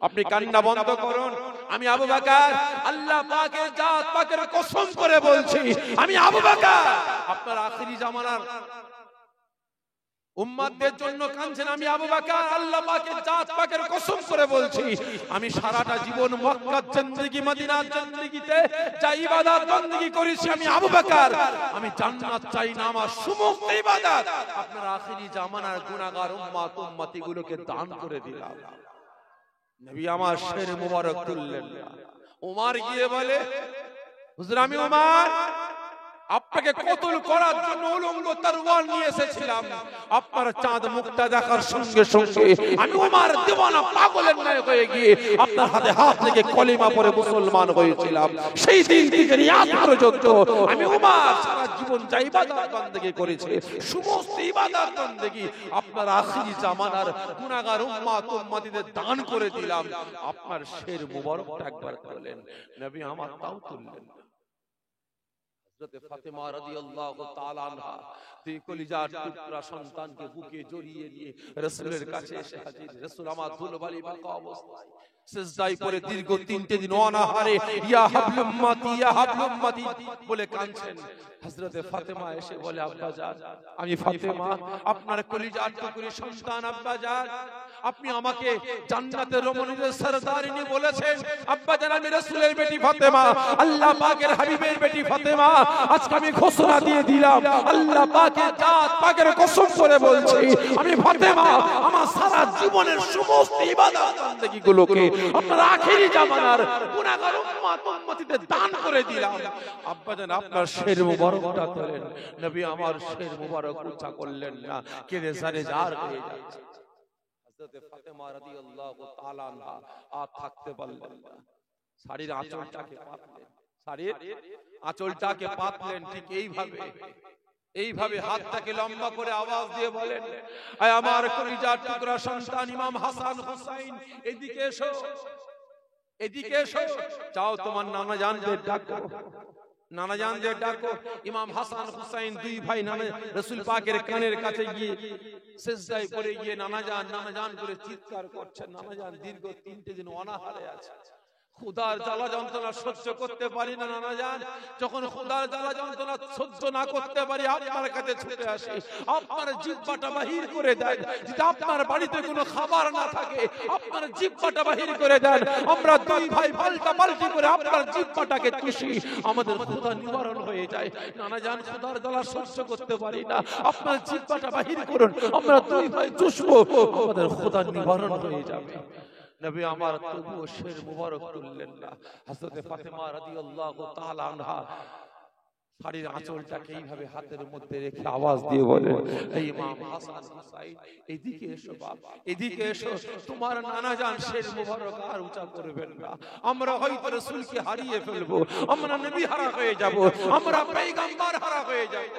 আপনি কান্না বন্ধ করুন। আমি আবু বকর আল্লাহ পাকের জাত পাকের কসম করে বলছি, আমি আবু বকর আপনার আখিরি জামানার উম্মতদের জন্য কাঁদছেন। আমি আবু বকর আল্লাহ পাকের জাত পাকের কসম করে বলছি, আমি সারাটা জীবন মক্কার জিন্দেগি মদিনার জিন্দেগিতে যা ইবাদত বندگی করেছি আমি আবু বকর, আমি জান্নাত চাই না, আমার সমস্ত ইবাদত আপনার আখিরি জামানার গুনাহগার উম্মতি গুলোকে দান করে দিলাম। নবী আমার শের মুবারক তুললেন না। ওমর গিয়ে বলে, হুজুর আমি ওমর আপনাকে কতল করার জন্য উলঙ্গ তরোয়ার নিয়ে এসেছিলাম। আপনার চাঁদ মুখটা দেখার সঙ্গে সঙ্গে আমি ওমর দিওয়ানা পাগলের ন্যায় হয়ে গিয়ে আপনার হাতে হাত রেখে কলিমা পড়ে মুসলমান হয়েছিলাম। সেই দিন থেকে আজ পর্যন্ত আমি ওমর সারা জীবন যা ইবাদত বندگی করেছে সমস্ত ইবাদত বندگی আপনার আখিরি জামানার গুনাহগার উম্মতিদের দান করে দিলাম। আপনার শের মুবারকটা একবার করলেন, নবী আমার তাও তুললেন। হযরত ফাতেমা রাদিয়াল্লাহু তাআলা আনহা দুই কলিজার টুকরা সন্তানকে বুকে জড়িয়ে নিয়ে রাসূলের কাছে এসে হাজির। রাসূল আমার ধুলবালি বাঁকা অবস্থায় সিজদায় পড়ে দীর্ঘ 3টে দিন অনাহারে ইয়া হাবলুম্মাতি বলে কাঁদছেন। হযরত ফাতেমা এসে বলে, আব্বা জান আমি ফাতেমা আপনার কলিজার টুকরি সন্তান। আব্বা জান আপনি আমাকে জান্নাতের রমণীদের সরদারিনী বলেছেন। আব্বা জান আমি রাসূলের বেটি ফাতেমা, আল্লাহ পাকের হাবিবের বেটি ফাতেমা। আজকে আমি ঘোষণা দিয়ে দিলাম, আল্লাহ পাকের জাত পাকের কসম করে বলছি, আমি ফাতেমা আমার সারা জীবনের সমস্ত ইবাদত বندگی গুলোকে আপনার আখেরি জামানার গুনাহগার উম্মতিদের দান করে দিলাম। আব্বা জান আপনার শের মুবারকটা তোলেন। নবী আমার শের মুবারক উঁচা করলেন না, কেঁদে সারে জার হয়ে যাচ্ছে। হযরত ফাতেমা রাদিয়াল্লাহু তাআলা আনহা আর থাকতে পারলেন না, শাড়ির আঁচলটাকে পাতলেন। ঠিক এইভাবে হাতটাকে লম্বা করে আওয়াজ দিয়ে বলেন, আয় আমার কলিজার টুকরা সন্তান ইমাম হাসান হুসাইন এদিকে এসো, এদিকে এসো। চাও তোমার নানা জানদের ডাকো, নানা জানদের ডাকো। ইমাম হাসান হুসাইন দুই ভাই রাসূল পাকের কানের কাছে গিয়ে সিজদায় পড়ে গিয়ে নানা জান করে চিৎকার করছেন। নানা জান দীর্ঘ 3টে দিন অনাহারে আছে, ক্ষুধার জ্বালা যন্ত্রণা সহ্য করতে পারি না। নানা জান যখন ক্ষুধার জ্বালা যন্ত্রণা সহ্য না করতে পারি আপনার কাছে ছুটে আসি, আপনার জিহ্বাটা বাহির করে দেন। যদি আপনার বাড়িতে কোনো খাবার না থাকে আপনার জিহ্বাটা বাহির করে দেন, আমরা দুই ভাই পাল্টা পাল্টি করে আপনার জিহ্বাটাকে চুষি, আমাদের ক্ষুধা নিবারণ হয়ে যায়। নানা জান ক্ষুধার জ্বালা সহ্য করতে পারি না, আপনার জিহ্বাটা বাহির করুন, আমরা দুই ভাই চুষবো, আমাদের ক্ষুধা নিবারণ হয়ে যাবে। নবী আমার তবুও শের মুবারক তুললেন না। হযরত ফাতেমা রাদিয়াল্লাহু তাআলা আনহা শাড়ির আঁচলটাকে এইভাবে হাতের মধ্যে রেখে আওয়াজ দিয়ে বলেন, এই ইমাম হাসান হুসাইন এদিকে এসো বাপ, এদিকে এসো। তোমার নানা জান শের মুবারক আর উঁচা করবেন না, আমরা হয়তো রাসূলকে হারিয়ে ফেলবো, আমরা নবী হারা হয়ে যাব, আমরা পয়গম্বর হারা হয়ে যাব।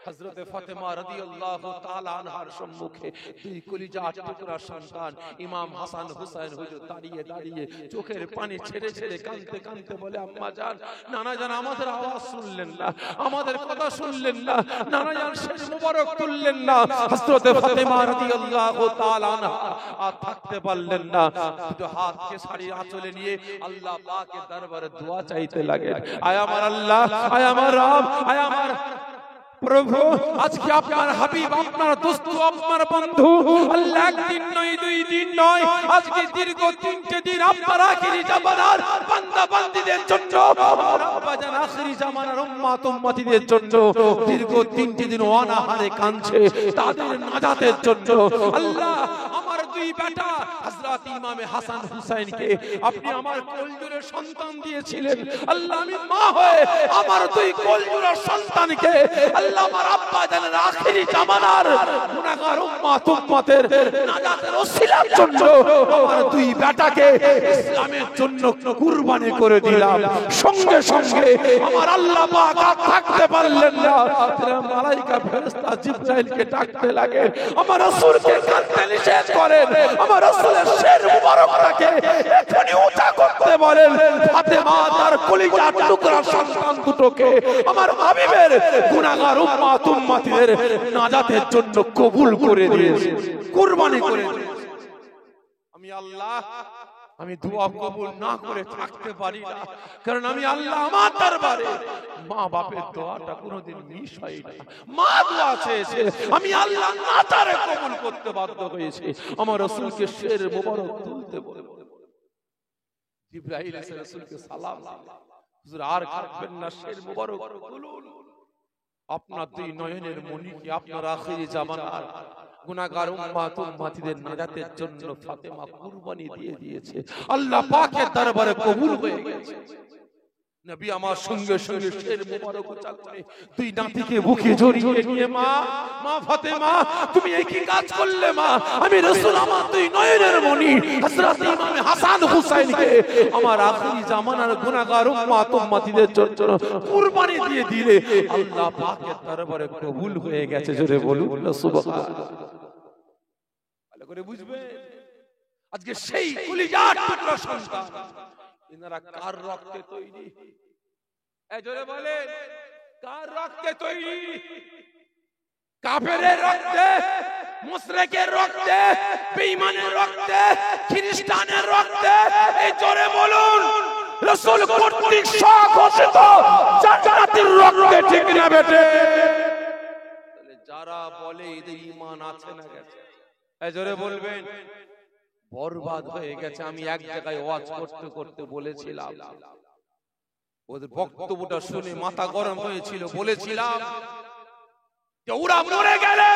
হযরত ফাতেমা রাদিয়াল্লাহু তাআলা আনহার সম্মুখে দুই কলিজার টুকরা সন্তান ইমাম হাসান হুসাইন হুজুর দাঁড়িয়ে দাঁড়িয়ে চোখের পানি ছেড়ে ছেড়ে কাঁদতে কাঁদতে বলে, আম্মা জান নানা জান আমাদের আওয়াজ শুনলেন না, আমাদের কথা শুনলেন না, নানা জান শের মুবারক তুললেন না। হযরত ফাতেমা রাদিয়াল্লাহু তাআলা আনহা আর থাকতে পারলেন না, দুটো হাতকে শাড়ির আঁচলে নিয়ে আল্লাহ পাকের দরবারে দোয়া চাইতে লাগেন, আয় আমার আল্লাহ, আয় আমার রব, আয় আমার প্রভু, আজকে আপনার হাবিব, আপনার দোস্ত, আপনার বন্ধু আল্লাহ একদিন নয় দুই দিন নয়, আজকে দীর্ঘ 3টে দিন আপনার আখিরি জামানার বান্দা বান্দীদের জন্য, বাজান আখিরি জামানার উম্মতিদের জন্য দীর্ঘ 3টে দিন অনাহারে কাঁদছে তাদের নাজাতের জন্য। আল্লাহ আমার দুই বেটা হযরত হযরত ইমামে হাসান হুসাইনকে আপনি আমার কোলজোড়ে সন্তান দিয়েছিলেন। আল্লাহ আমি মা হয়ে আমার দুই কোলজোড়ে সন্তানকে আল্লাহ আমার আব্বা জানের আখিরি জামানার গুনাহগার উম্মতের নাজাতের ওসিলার জন্য আমার দুই বেটাকে ইসলামের জন্য কুরবানি করে দিলাম। সঙ্গে সঙ্গে আমার আল্লাহ পাক আর থাকতে পারলেন না, মালাইকা ফেরেশতা জিবরাইলকে ডাকতে লাগে, আমার রাসূলকে কাঁদতে নিষেধ করেন, আমার রাসূলের শির মুবারকটাকে এখনি উঁচা করতে বলেন। ফাতেমা তার কলিজার টুকরা সন্তান দুটোকে আমার হাবিবের গুনাহগার উম্মতের নাজাতের জন্য কবুল করে দিয়েছে, কুরবানি করে দিয়েছে। আমি আল্লাহ আমি দোয়া কবুল না করে থাকতে পারি না, কারণ আমি আল্লাহ আমার দরবারে মা বাপের দোয়াটা কোনোদিন মিস হয় না। মা দোয়া চেয়েছে, আমি আল্লাহ না তারে কবুল করতে বাধ্য হয়েছি। আমার রাসূলকে শির মুবারক তুলতে বলে জিবরাইল এসে রাসূলকে সালাম, হুজুর আর কাঁদবেন না, শির মুবারক তুলুন। আপনার দুই নয়নের মণিকে আপনার আখিরি জামানার গুনাহগার উম্মতের নাজাতের জন্য ফাতেমা কুরবানি দিয়ে দিয়েছে। আল্লাহ পাকের দরবারে কবুল হয়ে গেছে। নবী আমার সঙ্গে সঙ্গে শির মুবারক উঁচা করে দুই নাতিকে বুকে জড়িয়ে নিয়ে, মা মা ফাতেমা তুমি এই কি কাজ করলে মা? আমি রাসূল আমার দুই নয়নের মণি হযরত ইমামে হাসান হুসাইনকে আমার আখিরি জামানার গুনাহগার উম্মতের জন্য কুরবানি দিয়ে দিলে আল্লাহ পাকের দরবারে কবুল হয়ে গেছে। জোরে বলুন না সুবহানাল্লাহ। ভালো করে বুঝবে, আজকে সেই কলিজার টুকরা সন্তান ইনারা কার রক্তে তৈরি? এই জোরে বলেন, কার রক্তে তৈরি? কাফেরের রক্তে, মুশরিকের রক্তে, বেঈমানের রক্তে, খ্রিস্টানের রক্তে? এই জোরে বলুন, রাসূল কর্তৃক স্বঘোষিত জান্নাতের রক্তে, ঠিক না বেটে? তাহলে যারা বলে এদের ঈমান আছে না গেছে, এই জোরে বলবেন, বরবাদ হয়ে গেছে। আমি এক জায়গায় ওয়াজ করতে করতে বলেছিলাম, ওদের বক্তব্যটা শুনে মাথা গরম হয়েছিল, বলেছিলাম যে ওরা মরে গেলে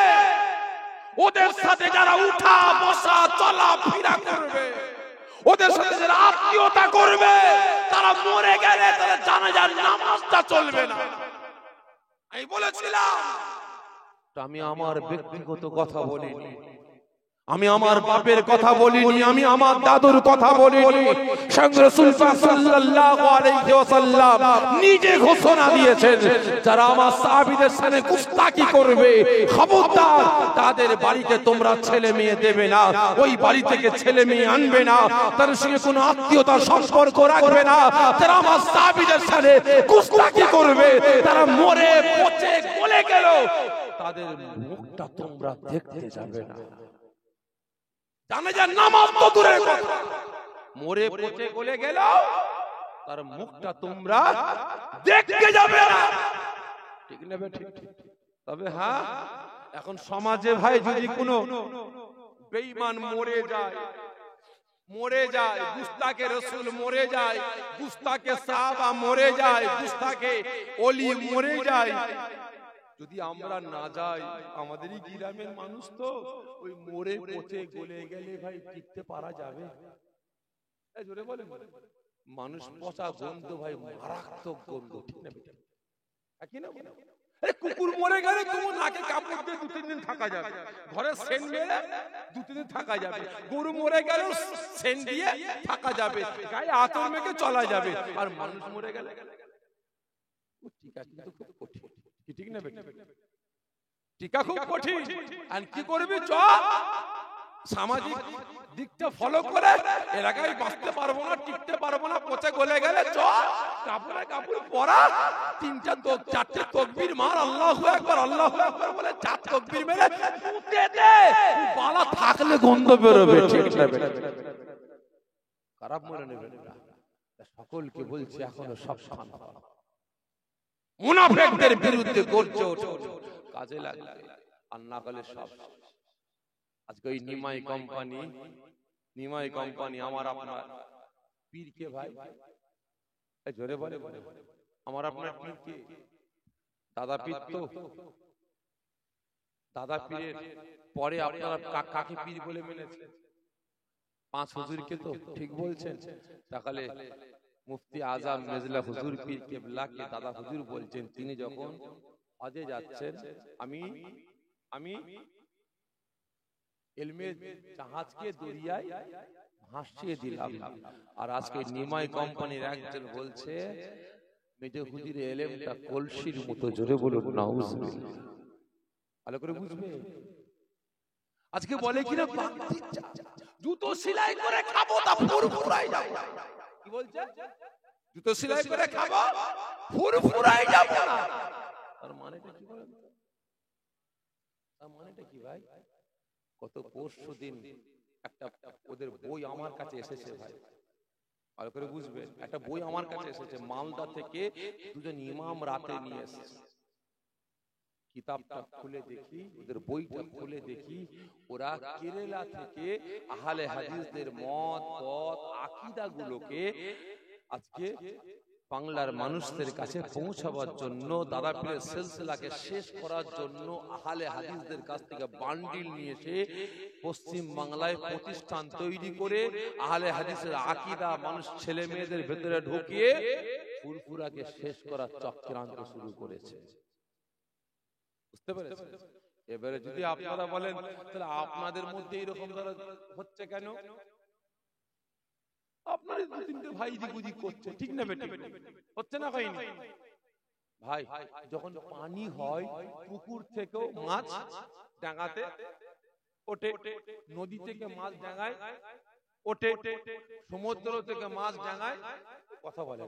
ওদের সাথে যারা উঠা বসা চলা ফিরা করবে, ওদের সাথে যারা আত্মীয়তা করবে, তারা মরে গেলে তারা জানাজার নামাজটা চলবে না। আমি বলেছিলাম, আমি আমার ব্যক্তিগত কথা বলিনি, আমি আমার বাপের কথা বলিনি, আমি আমার দাদুর কথা বলিনি। স্বয়ং রাসূল সাল্লাল্লাহু আলাইহি ওয়াসাল্লাম নিজে ঘোষণা দিয়েছেন, যারা আমার সাহাবীদের সাথে কুস্তাকি করবে, খবরদার তাদের বাড়িতে তোমরা ছেলে মেয়ে দেবে না, ওই বাড়ি থেকে ছেলে মেয়ে আনবে না, তাদের সঙ্গে কোনো আত্মীয়তার সম্পর্ক রাখবে না। যারা আমার সাহাবীদের সাথে কুস্তাকি করবে, তারা মরে পচে গলে গেল, তাদের মুখটা তোমরা দেখতে যাবে না। জানাজার নামাজ তো দূরের কথা, মরে পচে গলে গেল তার মুখটা তোমরা দেখতে যাবে না, ঠিক না বেটা? তবে হ্যাঁ, এখন সমাজে ভাই যদি কোনো বেঈমান মরে যায়, গুস্তাকে রাসূল মরে যায়, গুস্তাকে সাহাবা মরে যায়, গুস্তাকে ওলি মরে যায়, যদি আমরা না যাই, আমাদেরই গ্রামের মানুষ তো, ওই মরে পচে গলে গেলে ভাই টিকতে পারা যাবে? এই জোরে বলেন, মানুষ পচা গন্ধ ভাই, মারাত্মক গন্ধ, ঠিক না বেটা? কি না? কুকুর মরে গেলে তোমার নাকে কাপড় দিয়ে 2-3 দিন থাকা যাবে, ঘরে সেন্ট মেরে 2-3 দিন থাকা যাবে। গরু মরে গেলেও সেন্ট দিয়ে থাকা যাবে, গায়ে আতর মেখে চলা যাবে। আর মানুষ মরে গেলে টিকা কিন্তু খুব কঠিন, ঠিক না বেটা? টিকা খুব কঠিন। আর কি করবি? চ সামাজিক দিকটা ফলো করে এলাকায় বাঁচতে পারবো না, টিকতে পারবো না, পচে গলে গেলে চ কাপড় পরা, 3-4টে তাকবীর মার, আল্লাহু আকবার আল্লাহু আকবার বলে 4 তাকবীর মেরে মুতে দে, বালা থাকলে গন্ধ বেরোবে, ঠিক না বেটা? খারাপ মনে নেবেন না, সকলকে বলছি এখনো সব শান্ত, মুনাফিকদের বিরুদ্ধে গর্জে ওঠো, কাজে লাগবে, আর না গেলে সব। আজকে ওই নিমাই কোম্পানি আমার আপনার পীরকে ভাই, জোরে বলে, আমার আপনার পীরকে, দাদা পীর তো, দাদা পীরের পরে আপনারা কাকে পীর বলে মেনেছে? পাঁচ হুজুরকে তো ঠিক বলছেন। তাহলে মুফতি আজম মেজলা হুজুর পীর কেবলাকে দাদা হুজুর বলছেন, তিনি যখন হজে যাচ্ছেন, আমি আমি ইলমের জাহাজকে দরিয়ায় ভাসিয়ে দিলাম। আর আজকে নিমাই কোম্পানির একজন বলছে মেজে হুজুর এলেমটা কলসির মতো, জোরে বলুন নাউজুবিল্লাহ। ভালো করে বুঝবে। আজকে বলে কিনা জুতো সেলাই করে খাবো তা ফুরফুরাই যাব। কি বলছে? জুতো সেলাই করে খাবো ফুরফুরাই যাব না। তার মানেটা কি বলেন? তার মানেটা কি ভাই? কত পরশুদিন একটা ওদের বই আমার কাছে এসেছে ভাই, ভালো করে বুঝবেন। একটা বই আমার কাছে এসেছে, মালদা থেকে দুজন ইমাম রাতে নিয়ে এসেছে। কিতাবটা খুলে দেখি, ওদের বইটা খুলে দেখি, ওরা কেরালা থেকে আহলে হাদিসদের মত পথ আকীদা গুলোকে আজকে বাংলার মানুষদের কাছে পৌঁছাবার জন্য, দাদা পীরের সিলসিলাকে শেষ করার জন্য আহলে হাদিসদের কাছ থেকে বান্ডিল নিয়ে এসে পশ্চিম বাংলায় প্রতিষ্ঠান তৈরি করে আহলে হাদিসের আকীদা মানুষ ছেলে মেয়েদের ভেতরে ঢুকিয়ে ফুরফুরাকে শেষ করার চক্রান্ত শুরু করেছে। বুঝতে পেরেছেন? এবারে যদি আপনারা বলেন তাহলে আপনাদের মধ্যে এরকম হচ্ছে কেন? আপনাদের দু তিনটে ভাই দিগুদি করছে, ঠিক না বেটি? হচ্ছে না হয়নি? ভাই যখন পানি হয় পুকুর থেকেও মাছ ডাঙাতে ওঠে, নদী থেকে মাছ ডাঙায় ওঠে, সমুদ্র থেকে মাছ ডাঙায় কথা বলে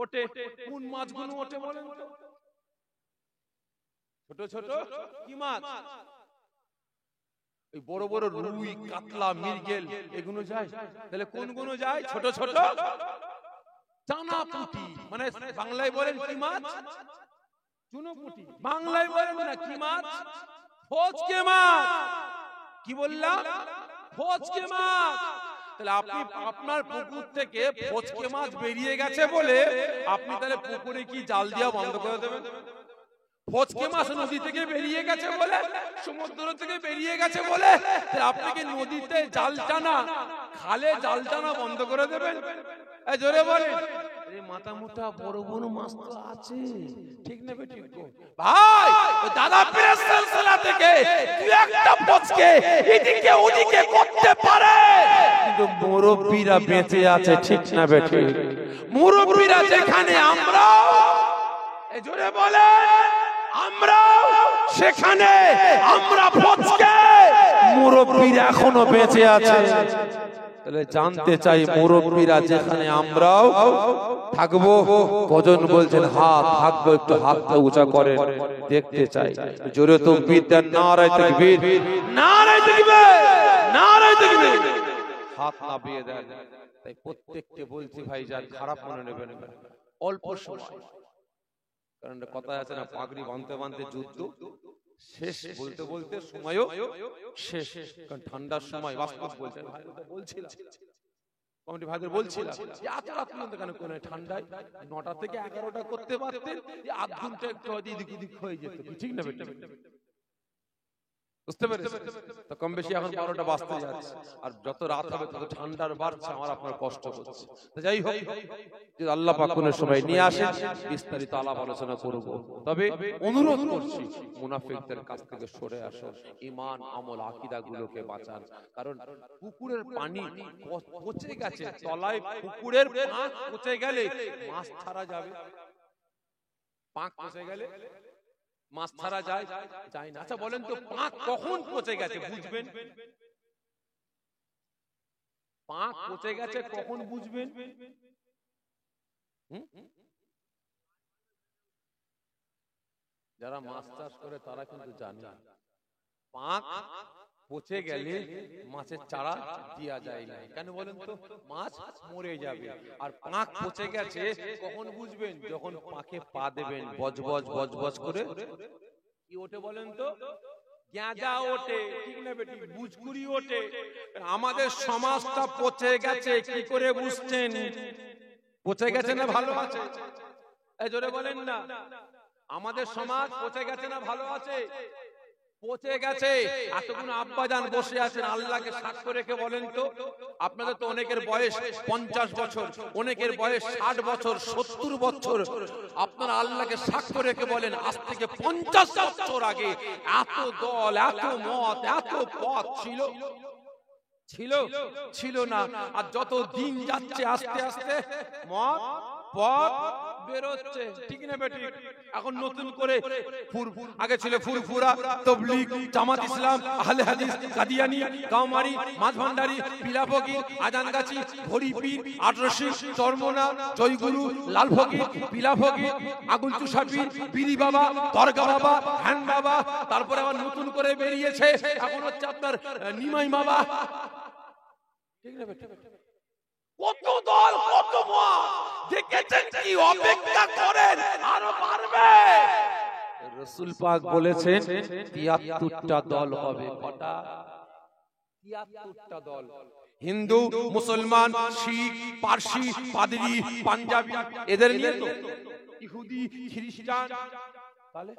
ওঠে। কোন মাছগুলো ওঠে বলেন তো? ছোট ছোট কি মাছ? ওই বড় বড় রুই কাতলা মৃগেল এগুলো যায়। তাহলে কোনগুলো যায়? ছোট ছোট চানা পুঁটি, মানে বাংলায় বলেন কি মাছ? চুনো পুঁটি। বাংলায় বলেন না কি মাছ? ফচকে মাছ। কি বললাম? ফচকে মাছ। তাহলে আপনি আপনার পুকুর থেকে ফচকে মাছ বেরিয়ে গেছে বলে আপনি তাহলে পুকুরে কি জাল দেওয়া বন্ধ করে দেবেন? ফচকে মাছ নদী থেকে বেরিয়ে গেছে বলে, সমুদ্র থেকে বেরিয়ে গেছে বলে আপনি কি নদীতে জাল টানা, খালে জাল টানা বন্ধ করে দেবেন? জোরে বলেন। মাথা মোটা বড় বড় মাছ তো আছে, ঠিক না বেঠিক? ভাই দাদা পীরের সিলসিলা থেকে তুই একটা ফচকে এদিকে ওদিকে করতে পারে, কিন্তু মুরব্বিরা বেঁচে আছে, ঠিক না বেঠিক? মুরব্বিরা যেখানে আমরা, জোরে বলেন, আমরা সেখানে আমরা ফচকে, মুরব্বিরা এখনো বেঁচে আছে। তাহলে জানতে চাই মুরব্বিরা যেখানে আমরাও থাকবো। কজন বলছেন হাত থাকবো? একটু হাতটা উঁচা করেন, দেখতে চাই। জোরে তাকবীর দেন, নারায়ে তাকবীর, নারায়ে তাকবীর, নারায়ে তাকবীর। হাত নামিয়ে দেন। তাই প্রত্যেককে বলছি ভাই, যান খারাপ মনে নেবেন না, অল্প সময়, কারণ কথা আছে না, পাগড়ি বাঁধতে বাঁধতে যুদ্ধ শেষ, বলতে বলতে সময়ও শেষ। কারণ ঠান্ডার সময় বাস্তব বলছেন, বলছিলাম কমিটি ভাইদের বলছিলাম এত রাত পর্যন্ত কেন করে ঠান্ডায় 9টা থেকে 11টা করতে পারতেন, আধ ঘন্টা একটু এদিক ওদিক হয়ে যেত, ঠিক না বেটা? বুঝতে পেরেছেন? তো কম বেশি এখন 12টা বাজতে যাচ্ছে, আর যত রাত হবে তত ঠান্ডার বাড়ছে, আমার আপনার কষ্ট হচ্ছে। তো যাই হোক, যদি আল্লাহ পাক কোন সময় নিয়ে আসেন বিস্তারিত আলাপ আলোচনা করব। তবে অনুরোধ করছি মুনাফিকদের কাছ থেকে সরে আসুন, ঈমান আমল আকীদা গুলোকে বাঁচান। কারণ পুকুরের পানি পচে গেছে, তলায় পুকুরের পাঁক পচে গেলে মাছ ছাড়া যাবে? পাঁক পচে গেলে মাছ ছাড়া যায়? যায় না। আচ্ছা বলেন তো, পাঁক কখন পচে গেছে বুঝবেন? পাঁক পচে গেছে কখন বুঝবেন? যারা মাছ চাষ করে তারা কিন্তু জানে পাঁক পচে গেলে মাছের চারা দেয়া যায় না। কেন বলেন তো? মাছ মরে যাবে। আর পাঁক পচে গেছে কখন বুঝবেন? যখন পাঁকে পা দেবেন, বজবজ বজবজ করে কি ওঠে বলেন তো? গ্যাঁজা ওঠে, ঠিক না বেটি? বুজকুড়ি ওঠে। আমাদের সমাজটা পচে গেছে, কি করে বুঝছেন? পচে গেছে না ভালো আছে? এই জোরে বলেন না, আমাদের সমাজ পচে গেছে না ভালো আছে? পচে গেছে। এতগুলো আব্বাজান বসে আছেন, আল্লাহকে সাক্ষ্য রেখে বলেন তো, আপনাদের তো অনেকের বয়স 50 বছর, অনেকের বয়স 60 বছর, 70 বছর। আপনারা আল্লাহকে সাক্ষ্য রেখে বলেন, আজ থেকে 50 বছর আগে এত দল, এত মত, এত পথ ছিল? ছিল? ছিল না। আর যত দিন যাচ্ছে আস্তে আস্তে মত পথ বেরোচ্ছে, ঠিক না বেঠিক? এখন নতুন করে আগে ছিল ফুরফুরা, তাবলীগ, জামাত ইসলাম, আহলে হাদিস, কাদিয়ানী, গাওমারি, মাঝভান্ডারি, পিলাফকির, আজানগাছি, হরিপীর, আটরশি, চরমনা, জয়গুরু, লালফকির, পিলাফকির, আগুন চুষাপীর, বিরি বাবা, দরগা বাবা, হ্যান বাবা। তারপরে আবার নতুন করে বেরিয়েছে এখন হচ্ছে আপনার নিমাই বাবা, ঠিক না বেঠিক? কত দল, কত মত, দেখেছেন কি? অপেক্ষা করেন, আরো বাড়বে। রাসূল পাক বলেছেন 73টা দল হবে। কটা? 73টা দল। হিন্দু, মুসলমান, শিখ, পারসি, পাদ্রী, পাঞ্জাবি, এদের নিয়ে তো ইহুদি, খ্রিস্টান, তাহলে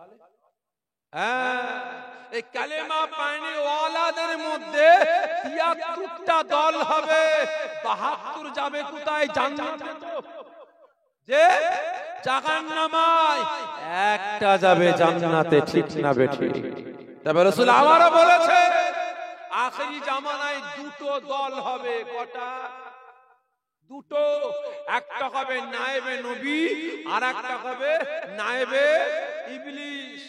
এই কালেমা পায়নি ওয়ালাদের মধ্যে 73টা দল হবে। 72 যাবে কোথায়? জান্নাতে। তো যে জাহান্নামায় একটা যাবে জান্নাতে, ঠিক না বেঠিক? তবে রাসূল আমারও বলেছে আখেরি জামানায় দুটো দল হবে। কটা? দুটো। একটা হবে নায়েবে নবী, আর একটা হবে নায়েবে ইবলিস।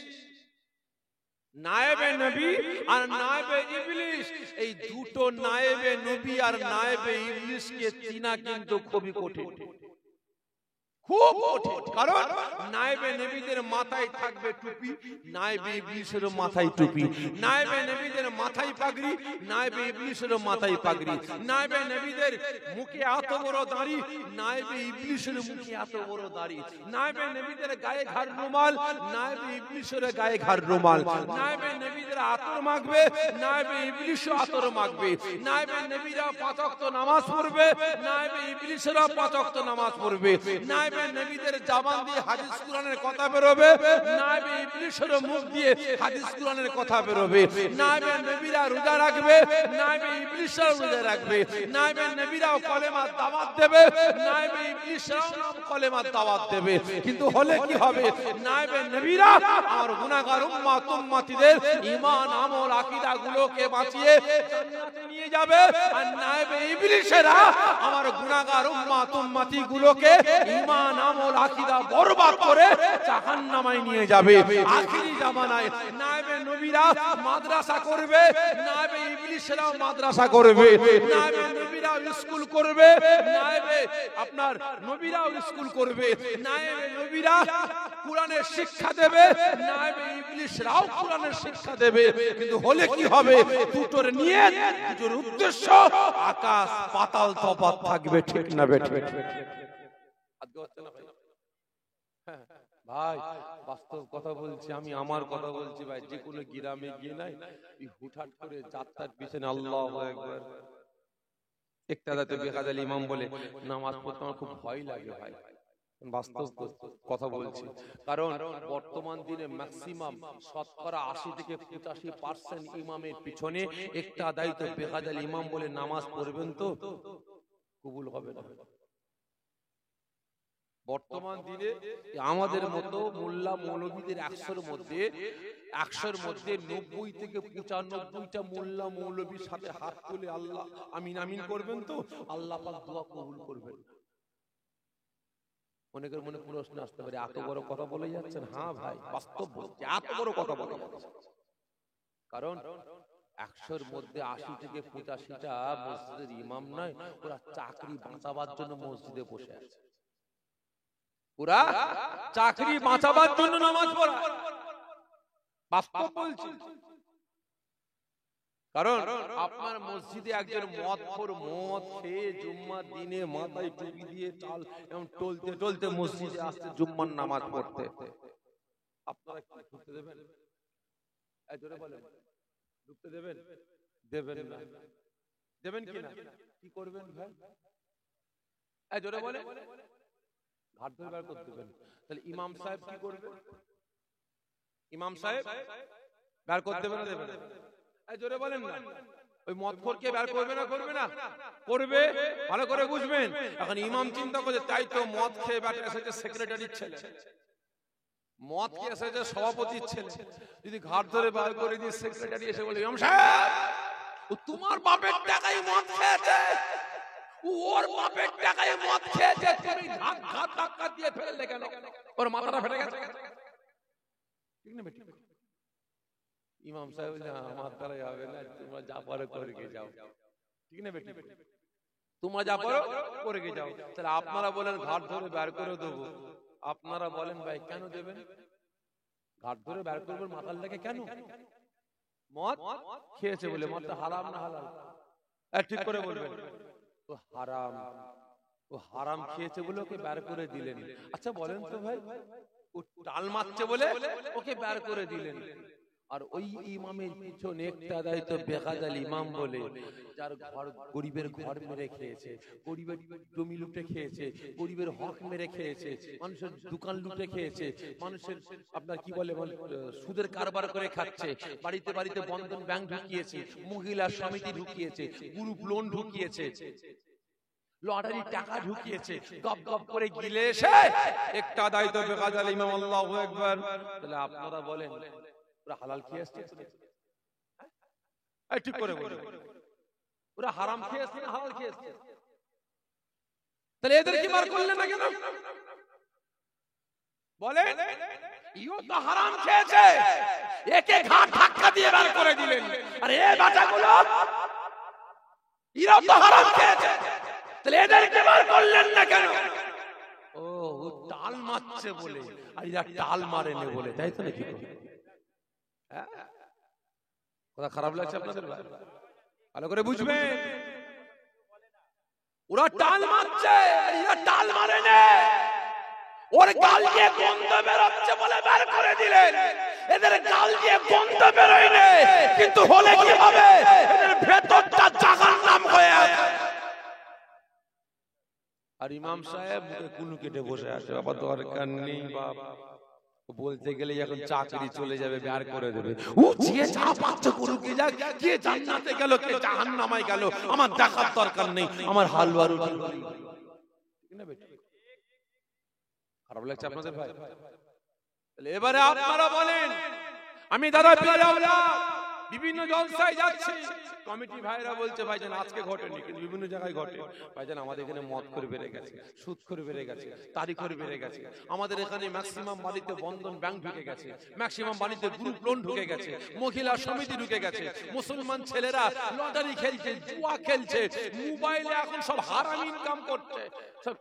নায়েবে নবী আর নায়েবে ইবলিস, এই দুটো নায়েবে নবী আর নায়েবে ইবলিসকে চিনা কিন্তু খুবই কঠিন, খুব কঠিন। কারণ নায়েবে নবীদের মাথায় থাকবে টুপি, নায়েবে ইবলিসের মাথায় টুপি। নায়েবে নবীদের মাথায় পাগড়ি, নায়েবে ইবলিসের মাথায় পাগড়ি। নায়েবে নবীদের মুখে এত বড় দাড়ি, নায়েবে ইবলিসের মুখে এত বড় দাড়ি। নায়েবে নবীদের গায়ে ঘাড় রুমাল, নায়েবে ইবলিসের গায়ে ঘাড় রুমাল। নায়েবে নবীদের আতর মাখবে, নায়েবে ইবলিসও আতর মাখবে। নায়েবে নবীরা 5 ওয়াক্ত নামাজ পড়বে, নায়েবে ইবলিসেরা 5 ওয়াক্ত নামাজ পড়বে। নায়েবে নবীদের জবান দিয়ে হাদিস কুরআনের কথা বেরোবে, নায়েবে ইবলিসের মুখ দিয়ে হাদিস কুরআনের কথা বেরোবে। নায়েবে নবীরা রোজা রাখবে, নায়েবে ইবলিসরাও রোজা রাখবে। নায়েবে নবীরাও কলেমার দাওয়াত দেবে, নায়েবে ইবলিসরাও কলেমার দাওয়াত দেবে। কিন্তু হলে কি হবে? নায়েবে নবীরা আমার গুনাহগার উম্মত উম্মতিদের ঈমান, আমল, আকীদা গুলোকে বাঁচিয়ে জান্নাতে নিয়ে যাবে, আর নায়েবে ইবলিসেরা আমার গুনাহগার উম্মত উম্মতি গুলোকে ঈমান, আমল, আকীদা বরবাদ করে জাহান্নামায় নিয়ে যাবে। আখেরি জামানায় নায়েবে নবীরা মাদ্রাসা করবে, নায়েবে ইবলিসরাও মাদ্রাসা করবে। নায়েবে নবীরাও স্কুল করবে, নায়েবে আপনার নবীরাও স্কুল করবে। নায়েবে নবীরা কুরআনের শিক্ষা দেবে, নায়েবে ইবলিসরাও কুরআনের শিক্ষা দেবে। কিন্তু হলে কি হবে? দুটোর নিয়ত, দুটোর উদ্দেশ্য আকাশ পাতাল তফাৎ থাকবে, ঠিক না বেঠিক? ভাই বাস্তব কথা বলছি, আমি আমার কথা বলছি ভাই। যে কোনো গ্রামে গিয়ে নাই হুটহাট করে যাত্রার পিছনে আল্লাহু আকবার ইক্তাদাতে বিহাদাল ইমাম বলে নামাজ পড়তে আমার খুব ভয় লাগে ভাই। বাস্তব কথা বলছি। কারণ বর্তমান দিনে ম্যাক্সিমাম শতকরা 80 থেকে 85% ইমামের পিছনে ইক্তাদাতে বিহাদাল ইমাম বলে নামাজ পড়বেন তো কবুল হবে না। বর্তমান দিনে আমাদের মতো মোল্লা মৌলবীদের 100-র মধ্যে 90 থেকে 95টা মোল্লা মৌলবীর সাথে হাত তুলে আল্লাহ আমিন আমিন করবেন তো আল্লাহ পাক দোয়া কবুল করবেন। অনেকের মনে প্রশ্ন আসতে পারে, এত বড় কথা বলে যাচ্ছেন? হ্যাঁ ভাই, বাস্তব বলছি, এত বড় কথা বলে যাচ্ছেন। কারণ 100-র মধ্যে 80 থেকে 85টা মসজিদের ইমাম নয়, ওরা চাকরি বাঁচাবার জন্য মসজিদে বসে আছে। ওরা চাকরি বাঁচাবার জন্য নামাজ পড়ে, বাস্তব বলছি। কারণ আপনার মসজিদে একজন মদখোর মদ খেয়ে জুম্মার দিনে মাথায় টুপি দিয়ে চাল এমন টলতে টলতে মসজিদে আসতে জুম্মার নামাজ পড়তে, আপনারা কি ঢুকতে দেবেন? জোরে বলেন, ঢুকতে দেবেন? দেবেন না। দেবেন কি না? কি করবেন ভাই? জোরে বলেন। ঘাট ধরে বার করতে দেবেন। তাহলে ইমাম সাহেব কি করবে? ইমাম সাহেব বের করতে দেবে না দেবে না? এই জোরে বলেন না। ওই মদখোরকে বের করবে না করবে না? করবে। ভালো করে বুঝবেন। এখন ইমাম চিন্তা করছে তাই তো মদ খেয়ে বেটা এসেছে সেক্রেটারির ছেলে, মদ খেয়ে এসেছে সভাপতির ছেলে, যদি ঘাট ধরে বার করে দিয়ে সেক্রেটারি এসে বলে ইমাম সাহেব ও তোমার বাপের টাকায় মদ খেয়েছে, ওর বাপের টাকায় মদ খেয়েছে, তুমি ঘাট ঘাট ধাক্কা দিয়ে ফেললে কেন? ওর মাথাটা ফেটে গেছে। ঠিক না বেটি? ইমাম সাহেব আমার দ্বারা হবে না, তোমরা যা পারো করে গিয়ে যাও। ঠিক না বেটি? তোমরা যা পারো করে গিয়ে যাও। তাহলে আপনারা বলেন ঘাট ধরে বের করে দেবো, আপনারা বলেন ভাই কেন দেবেন? ঘাট ধরে বের করবেন মাতালটাকে কেন? মদ খেয়েছে বলে। মদটা হারাম না হালাল? ঠিক করে বলবেন। ও হারাম, ও হারাম খেয়েছে বলে ওকে বের করে দিলেন। আচ্ছা বলেন তো ভাই, ও টাল মারছে বলে ওকে বের করে দিলেন, আর ওই ইমামের পিছনে একটা দায়িত্ব বেকাজাল ইমাম বলে, যার ঘর গরিবের ঘর মেরে খেয়েছে, গরিবের জমি লুটে খেয়েছে, গরিবের হক মেরে খেয়েছে, মানুষের দোকান লুটে খেয়েছে, মানুষের আপনার কি বলে সুদের কারবার করে খাচ্ছে, বাড়িতে বাড়িতে বন্ধন ব্যাংক ঢুকিয়েছে, মহিলা সমিতি ঢুকিয়েছে, গ্রুপ লোন ঢুকিয়েছে, লটারি টাকা ঢুকিয়েছে, গপ গপ করে গিলে এসে একটা দায়িত্ব বেকাজাল ইমাম। আল্লাহু আকবার। তাহলে আপনারা বলেন ওরা হালাল খেয়ে আসছে? ঠিক করে বলুন, ওরা হারাম খেয়ে আসছে না হালাল খেয়ে আসছে? তাহলে এদের কি বার করলেন না কেন? বলেন, ইও তো হারাম খেয়েছে, একে ঘাট ধাক্কা দিয়ে বার করে দিলেন, আর এই বাচ্চাগুলো এরাও তো হারাম খেয়েছে, তাহলে এদেরকে বার করলেন না কেন? ও টাল মারছে বলে, আর এরা টাল মারেনি বলে, তাই তো নাকি? কথা খারাপ লাগছে আপনাদের? ভালো করে বুঝবেন, ওরা টাল মারছে, এরা টাল মারে না, ওর গাল দিয়ে গন্ধ বেরোচ্ছে বলে বের করে দিলেন। এদের গাল দিয়ে গন্ধ বেরোয় না, কিন্তু হলে কি হবে? এদের ভেতরটা জাহান্নাম হয়ে আছে। আর ইমাম সাহেব মুখে কুলু কেটে বসে আছে, বাবা দরকার নেই বাপ, বলতে গেলে এখন চাকরি চলে যাবে, বের করে দেবে। ও যে যা পাচ্ছে করুক, যাক, কে জান্নাতে গেল কে জাহান্নামে গেল, আমার দেখার দরকার নেই, আমার হালুয়া রুটি। ঠিক না বেটা? খারাপ লাগছে আপনাদের ভাই? তাহলে এবারে আপনারা বলেন, আমি দাদা পীরওয়ালা বিভিন্ন জলসায় যাচ্ছি, কমিটি ভাইরা বলছে ভাইজান আজকে ঘটেনি কিন্তু বিভিন্ন জায়গায় ঘটে, ভাইজান আমাদের এখানে মদ করে বেড়ে গেছে, সুদ করে বেড়ে গেছে, তারিখ করে বেড়ে গেছে, আমাদের এখানে ম্যাক্সিমাম বাড়িতে বন্ধন ব্যাংক ঢুকে গেছে, ম্যাক্সিমাম বাড়িতে গ্রুপ লোন ঢুকে গেছে, মহিলা সমিতি ঢুকে গেছে, মুসলমান ছেলেরা লটারি খেলছে, জুয়া খেলছে, মোবাইলে এখন সব হারাম ইনকাম করছে, সব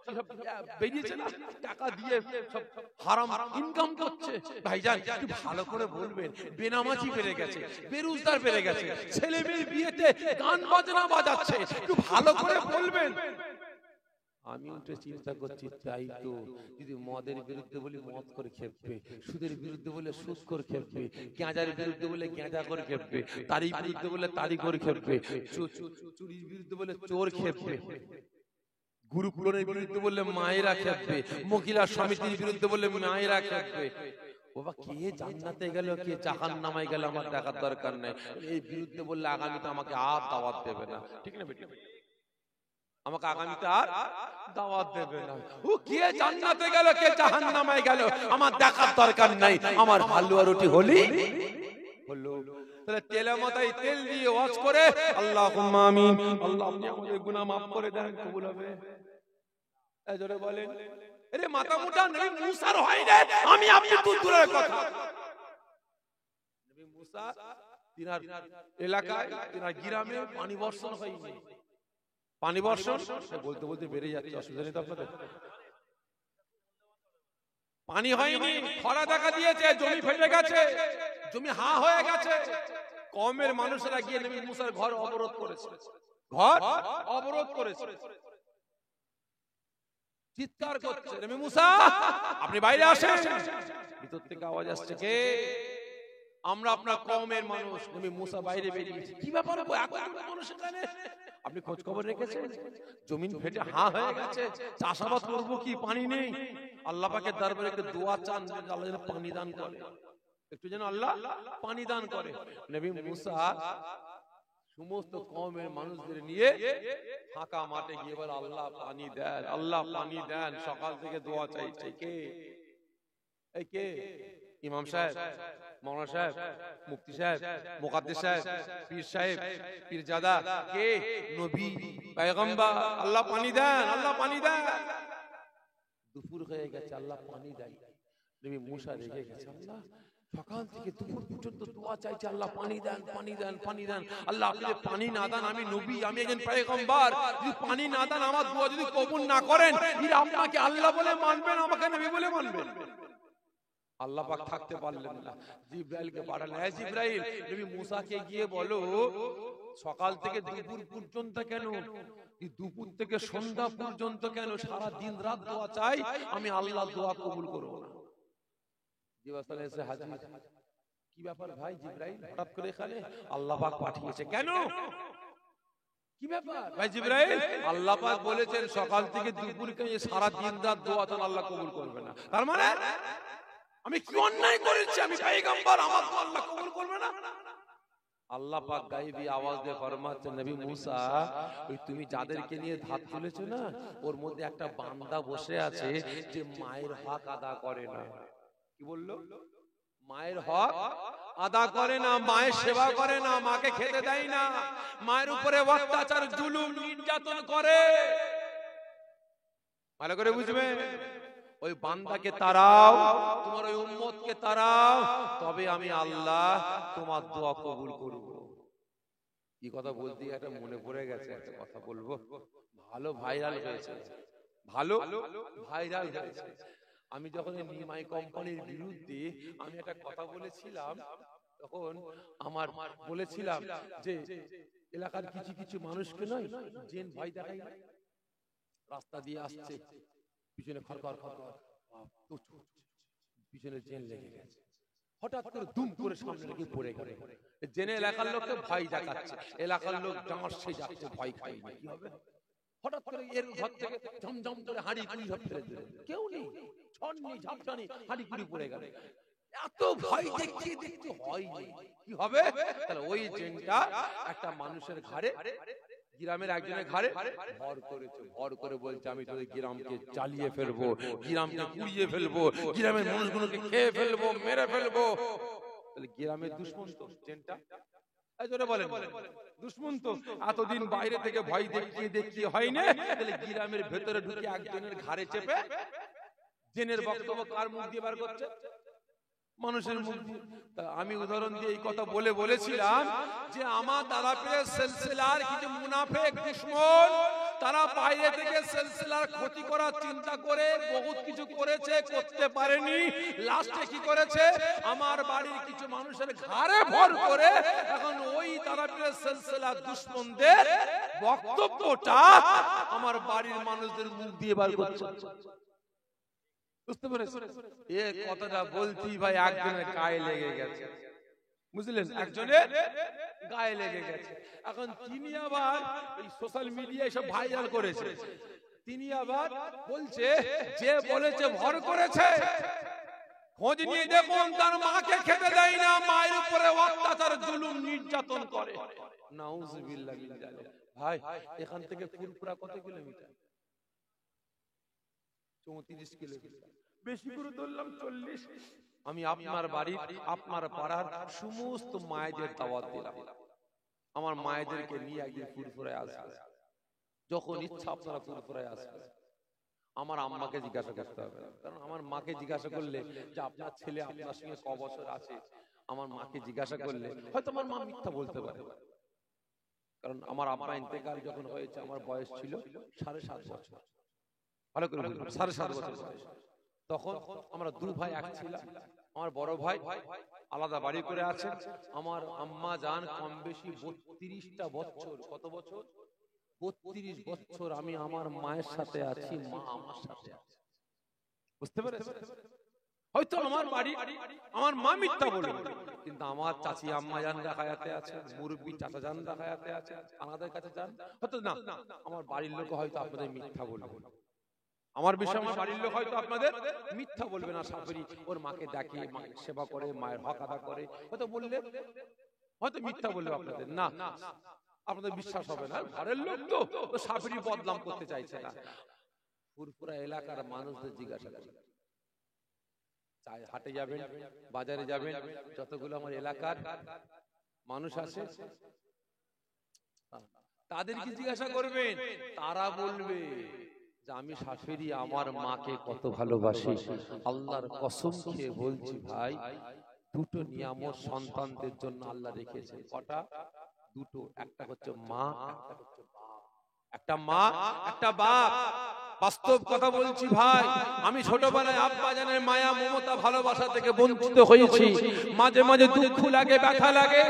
বেরিয়েছে না, টাকা দিয়ে সব হারাম ইনকাম করছে। ভাইজান একটু ভালো করে বলবেন, বেনামাজি বেড়ে গেছে, বেরোজগার বেড়ে গেছে, ছেলে মেয়ের বিয়েতে গান বাজনা বাজাচ্ছে, একটু ভালো করে বলবেন। আমি উঠে চিন্তা করছি, তাই তো, যদি মদের বিরুদ্ধে বলি মদ করে খেপবে, সুদের বিরুদ্ধে বলে সুদ করে খেপবে, গাঁজার বিরুদ্ধে বলে গাঁজা করে খেপবে, তারিখ বিরুদ্ধে বলে তারিখ করে খেপবে, চুরির বিরুদ্ধে বলে চোর খেপবে, গ্রুপ লোনের বিরুদ্ধে বললে মায়েরা খেপবে, মহিলা সমিতির বিরুদ্ধে বললে মায়েরা খেপবে। বাবা কে জান্নাতে গেল কে জাহান্নামে গেল আমার দেখার দরকার নেই, এই বিরুদ্ধে বললে আগামীতে আমাকে আর দাওয়াত দেবে না। ঠিক না বেটি? আমাকে আগামীতে আর দাওয়াত দেবে না। ও কে জান্নাতে গেল কে জাহান্নামে গেল আমার দেখার দরকার নাই, আমার হালুয়া রুটি হলি হলো। তাহলে তেলে মাথায় তেল দিয়ে ওয়াজ করে আল্লাহুম্মা আমিন, আল্লাহ আপনি আমাদের গুনাহ maaf করে দেন, কবুল হবে। এই জোরে বলেন। আরে মাথা মোটা নবী মুসার হয় না, আমি আপনি দূরের কথা। নবী মুসা তিনার এলাকায় তিনার গ্রামে পানি বর্ষণ হয়নি, পানি বর্ষণ বলতে বলতে বেড়ে যাচ্ছে, অসুবিধা নেই তো আপনাদের? পানি হয়নি, খরা দেখা দিয়েছে, জমি ফেটে গেছে, জমি হা হয়ে গেছে, কওমের মানুষেরা গিয়ে নবী মুসার ঘর অবরোধ করেছে, ঘর অবরোধ করেছে, চিৎকার করছে নবী মুসা আপনি বাইরে আসেন। ভিতর থেকে আওয়াজ আসছে, কে? আমরা আপনার কওমের মানুষ। নবী মুসা বাইরে বেরিয়েছে, কি ব্যাপার মানুষ এখানে? আপনি খোঁজ খবর রেখেছেন? জমিন ফেটে হা হয়ে গেছে, চাষাবাদ করবো কি, পানি নেই। আল্লাহ পাকের দরবারে একটু দোয়া চান, আল্লাহ যেন পানি দান করে। একটু যেন আল্লাহ পানি দান করে। নবী মুসা সমস্ত কওমের মানুষদের নিয়ে ফাঁকা মাঠে গিয়ে বলে আল্লাহ পানি দেন, আল্লাহ পানি দেন। সকাল থেকে দোয়া চাইছে। কে? এই কে? ইমাম সাহেব, মৌলানা সাহেব, মুফতি সাহেব, মুকাদ্দিস সাহেব, পীর সাহেব, পীরজাদা? কে? নবী, পয়গম্বর। আল্লাহ পানি দেন, আল্লাহ পানি দেন। দুপুর হয়ে গেছে, আল্লাহ পানি দেয়। নবী মুসা রেগে গেছে, আল্লাহ সকাল থেকে দুপুর পর্যন্ত দোয়া চাইছে, আল্লাহ পানি দেন, পানি দেন, পানি দেন। আল্লাহ আপনি যদি পানি না দেন, আমি নবী, আমি একজন পয়গম্বর, যদি পানি না দেন, আমার দোয়া যদি কবুল না করেন, এরা আপনাকে আল্লাহ বলে মানবেন, আমাকে নবী বলে মানবেন? আল্লাহ পাক থাকতে পারলেন না, জিবরাইলকে পাঠালেন। হে জিবরাইল, নবী মুসাকে গিয়ে বলো সকাল থেকে দুপুর পর্যন্ত কেন, দুপুর থেকে সন্ধ্যা পর্যন্ত কেন, সারা দিন রাত দোয়া চাই, আমি আল্লাহ দোয়া কবুল করব না। জিবরাইল এসে হাজির। কি ব্যাপার ভাই জিবরাইল, হঠাৎ করে এখানে? আল্লাহ পাক পাঠিয়েছে। কেন? কি ব্যাপার ভাই জিবরাইল? আল্লাহ পাক বলেছেন সকাল থেকে দুপুর কেন সারা দিন রাত দোয়া চান, আল্লাহ কবুল করবে না। তার মানে আমি কি অন্যায় করেছি? আমি পয়গম্বর, আমার তো আল্লাহ কবুল করবে না? আল্লাহ পাক গায়েবী আওয়াজ দিয়ে ফরমাচ্ছেন, নবী মুসা, ওই তুমি যাদেরকে নিয়ে ধাত তুলেছো না, ওর মধ্যে একটা বান্দা বসে আছে যে মায়ের হক আদা করে না। কি বললো? মায়ের হক আদা করে না, মায়ের সেবা করে না, মাকে খেতে দেয় না, মায়ের উপরে অত্যাচার, জুলুম, নির্যাতন করে। ভালো করে বুঝবে, ওই বান্দাকে তাড়াও, তোমার ওই উম্মতকে তাড়াও, তবে আমি আল্লাহ তোমার দোয়া কবুল করব। কি কথা বলতে একটা মনে পড়ে গেছে, একটা কথা বলবো। ভালো ভাইরাল হয়েছে, ভালো ভাইরাল হয়েছে। আমি যখন নিমাই কোম্পানির বিরুদ্ধে আমি একটা কথা বলেছিলাম, তখন আমার বলেছিলাম যে এলাকার কিছু কিছু মানুষকে নয়, জেন ভয় দেখাই, রাস্তা দিয়ে আসছে, পিছনে খড়খড় খড়খড়, পিছনে জেন লেগে গেছে, হঠাৎ করে দুম করে সামনে লেগে পড়ে গেল। জেনে এলাকার লোককে ভয় দেখাচ্ছে, এলাকার লোক ডাঁটছে যাচ্ছে, ভয় খায়নি। কি হবে? হঠাৎ করে এর ঘর থেকে ঝমঝম করে হাঁড়ি কুড়ি সব ফেলে দিল, কেউ নেই, ছড় নেই, ঝাপটা নেই, হাঁড়ি কুড়ি পড়ে গেল। এত ভয় দেখিয়ে দেখতে হয়নি। কি হবে? তাহলে ওই জেনটা একটা মানুষের ঘাড়ে, গ্রামের একজনের ঘাড়ে ভর করেছে, ভর করে বলছে আমি তোদের গ্রামকে চালিয়ে ফেলবো, গ্রামকে পুড়িয়ে ফেলবো, গ্রামের মানুষগুলোকে খেয়ে ফেলবো, মেরে ফেলবো। তাহলে গ্রামের দুশ্মন তো জেনটা, বলেন দুশ্মন তো। এতদিন বাইরে থেকে ভয় দেখিয়ে দেখিয়ে হয় না, তাহলে গ্রামের ভেতরে ঢুকে একজনের ঘাড়ে চেপে জেনের বক্তব্য কার মুখ দিয়ে বার করছে? মানুষের মুখ দিয়ে। আমি উদাহরণ দিয়ে এই কথা বলেছিলাম যে আমার দাদাপীরের সিলসিলার কিছু মুনাফিক দুশমন, তারা বাইরে থেকে সিলসিলার ক্ষতি করার চিন্তা করে বহুত কিছু করেছে, করতে পারেনি। লাস্টে কি করেছে? আমার বাড়ির কিছু মানুষের ঘাড়ে ভর করে এখন ওই দাদাপীরের সিলসিলার দুশমনদের বক্তব্যটা আমার বাড়ির মানুষদের মুখ দিয়ে বার করছে। বুঝতে পেরেছেন? এই কথাটা বলতেই ভাই একজনের গায়ে লেগে গেছে, বুঝলেন? একজনের গায়ে লেগে গেছে। এখন তিনি আবার এই সোশ্যাল মিডিয়ায় সব ভাইরাল করেছে, তিনি আবার বলছে যে বলেছে ভর করেছে, খোঁজ নিয়ে দেখুন তার মাকে খেতে দেয় না, মায়ের উপরে অত্যাচার, জুলুম, নির্যাতন করে। নাউজুবিল্লাহ মিন যালিক। ভাই এখান থেকে ফুরফুরা কত কিলোমিটার? 34 কিলোমিটার, বেশি করে ধরলাম 40। আমি আপনার বাড়ির, আপনার পাড়ার সমস্ত মায়েদের দাওয়াত দিলাম, আমার মায়েদেরকে নিয়ে একদিন ফুরফুরায় আসবে। যখন ইচ্ছা আপনারা ফুরফুরায় আসবে। আমার আম্মাকে জিজ্ঞাসা করতে হবে, কারণ আমার মাকে জিজ্ঞাসা করলে যে আপনার ছেলে আপনার সঙ্গে ক বছর আছে, আমার মাকে জিজ্ঞাসা করলে হয়তো আমার মা মিথ্যা বলতে পারে, কারণ আমার আব্বা ইন্তেকাল যখন হয়েছে আমার বয়স ছিল 7.5 বছর। ভালো করে 7.5 বছর বয়স। তখন আমরা দু ভাই এক ছিলাম। আমার বড় ভাই আলাদা বাড়ি করে আছেন, আমার আম্মা জান কম বেশি 32টা বছর। কত বছর? 32 বছর আমি আমার মায়ের সাথে আছি, মা আমার সাথে আছে। বুঝতে পেরেছেন? হয়তো আমার বাড়ি আমার মা মিথ্যা বলবে, কিন্তু আমার চাচি আম্মা জান হায়াতে আছে, মুরব্বি চাচা জান হায়াতে আছে, আমাদের কাছে যান হয়তো না, আমার বাড়ির লোক হয়তো আপনাদের মিথ্যা বলবে। আমার বিষয়ে আমার বাড়ির লোক হয়তো আপনাদের মিথ্যা বলবে না, সাপেরি ওর মাকে ডাকে, মায়ের সেবা করে, মায়ের হক আদা করে, হয়তো বললে হয়তো মিথ্যা বলবে আপনাদের, না আপনাদের বিশ্বাস হবে না। ঘরের লোক তো সাপেরি বদনাম করতে চাইছে না। পুরপুরা এলাকার মানুষদের জিজ্ঞাসা করেন, চাই হাটে যাবেন, বাজারে যাবেন, যতগুলো আমার এলাকার মানুষ আছে তাদেরকে জিজ্ঞাসা করবেন, তারা বলবে যে আমি শাশুড়ি আমার মাকে কত ভালোবাসি। আল্লাহর কসম খেয়ে বলছি ভাই, দুটো নিয়ামত সন্তানদের জন্য আল্লাহ রেখেছে। কটা? দুটো। একটা হচ্ছে মা, একটা হচ্ছে বাপ। একটা মা, একটা বাপ। বাস্তব কথা বলছি ভাই, আমি ছোটবেলায় আব্বা জানের মায়া মমতা ভালোবাসা থেকে বঞ্চিত হয়েছি। মাঝে মাঝে দুঃখ লাগে, ব্যথা লাগে,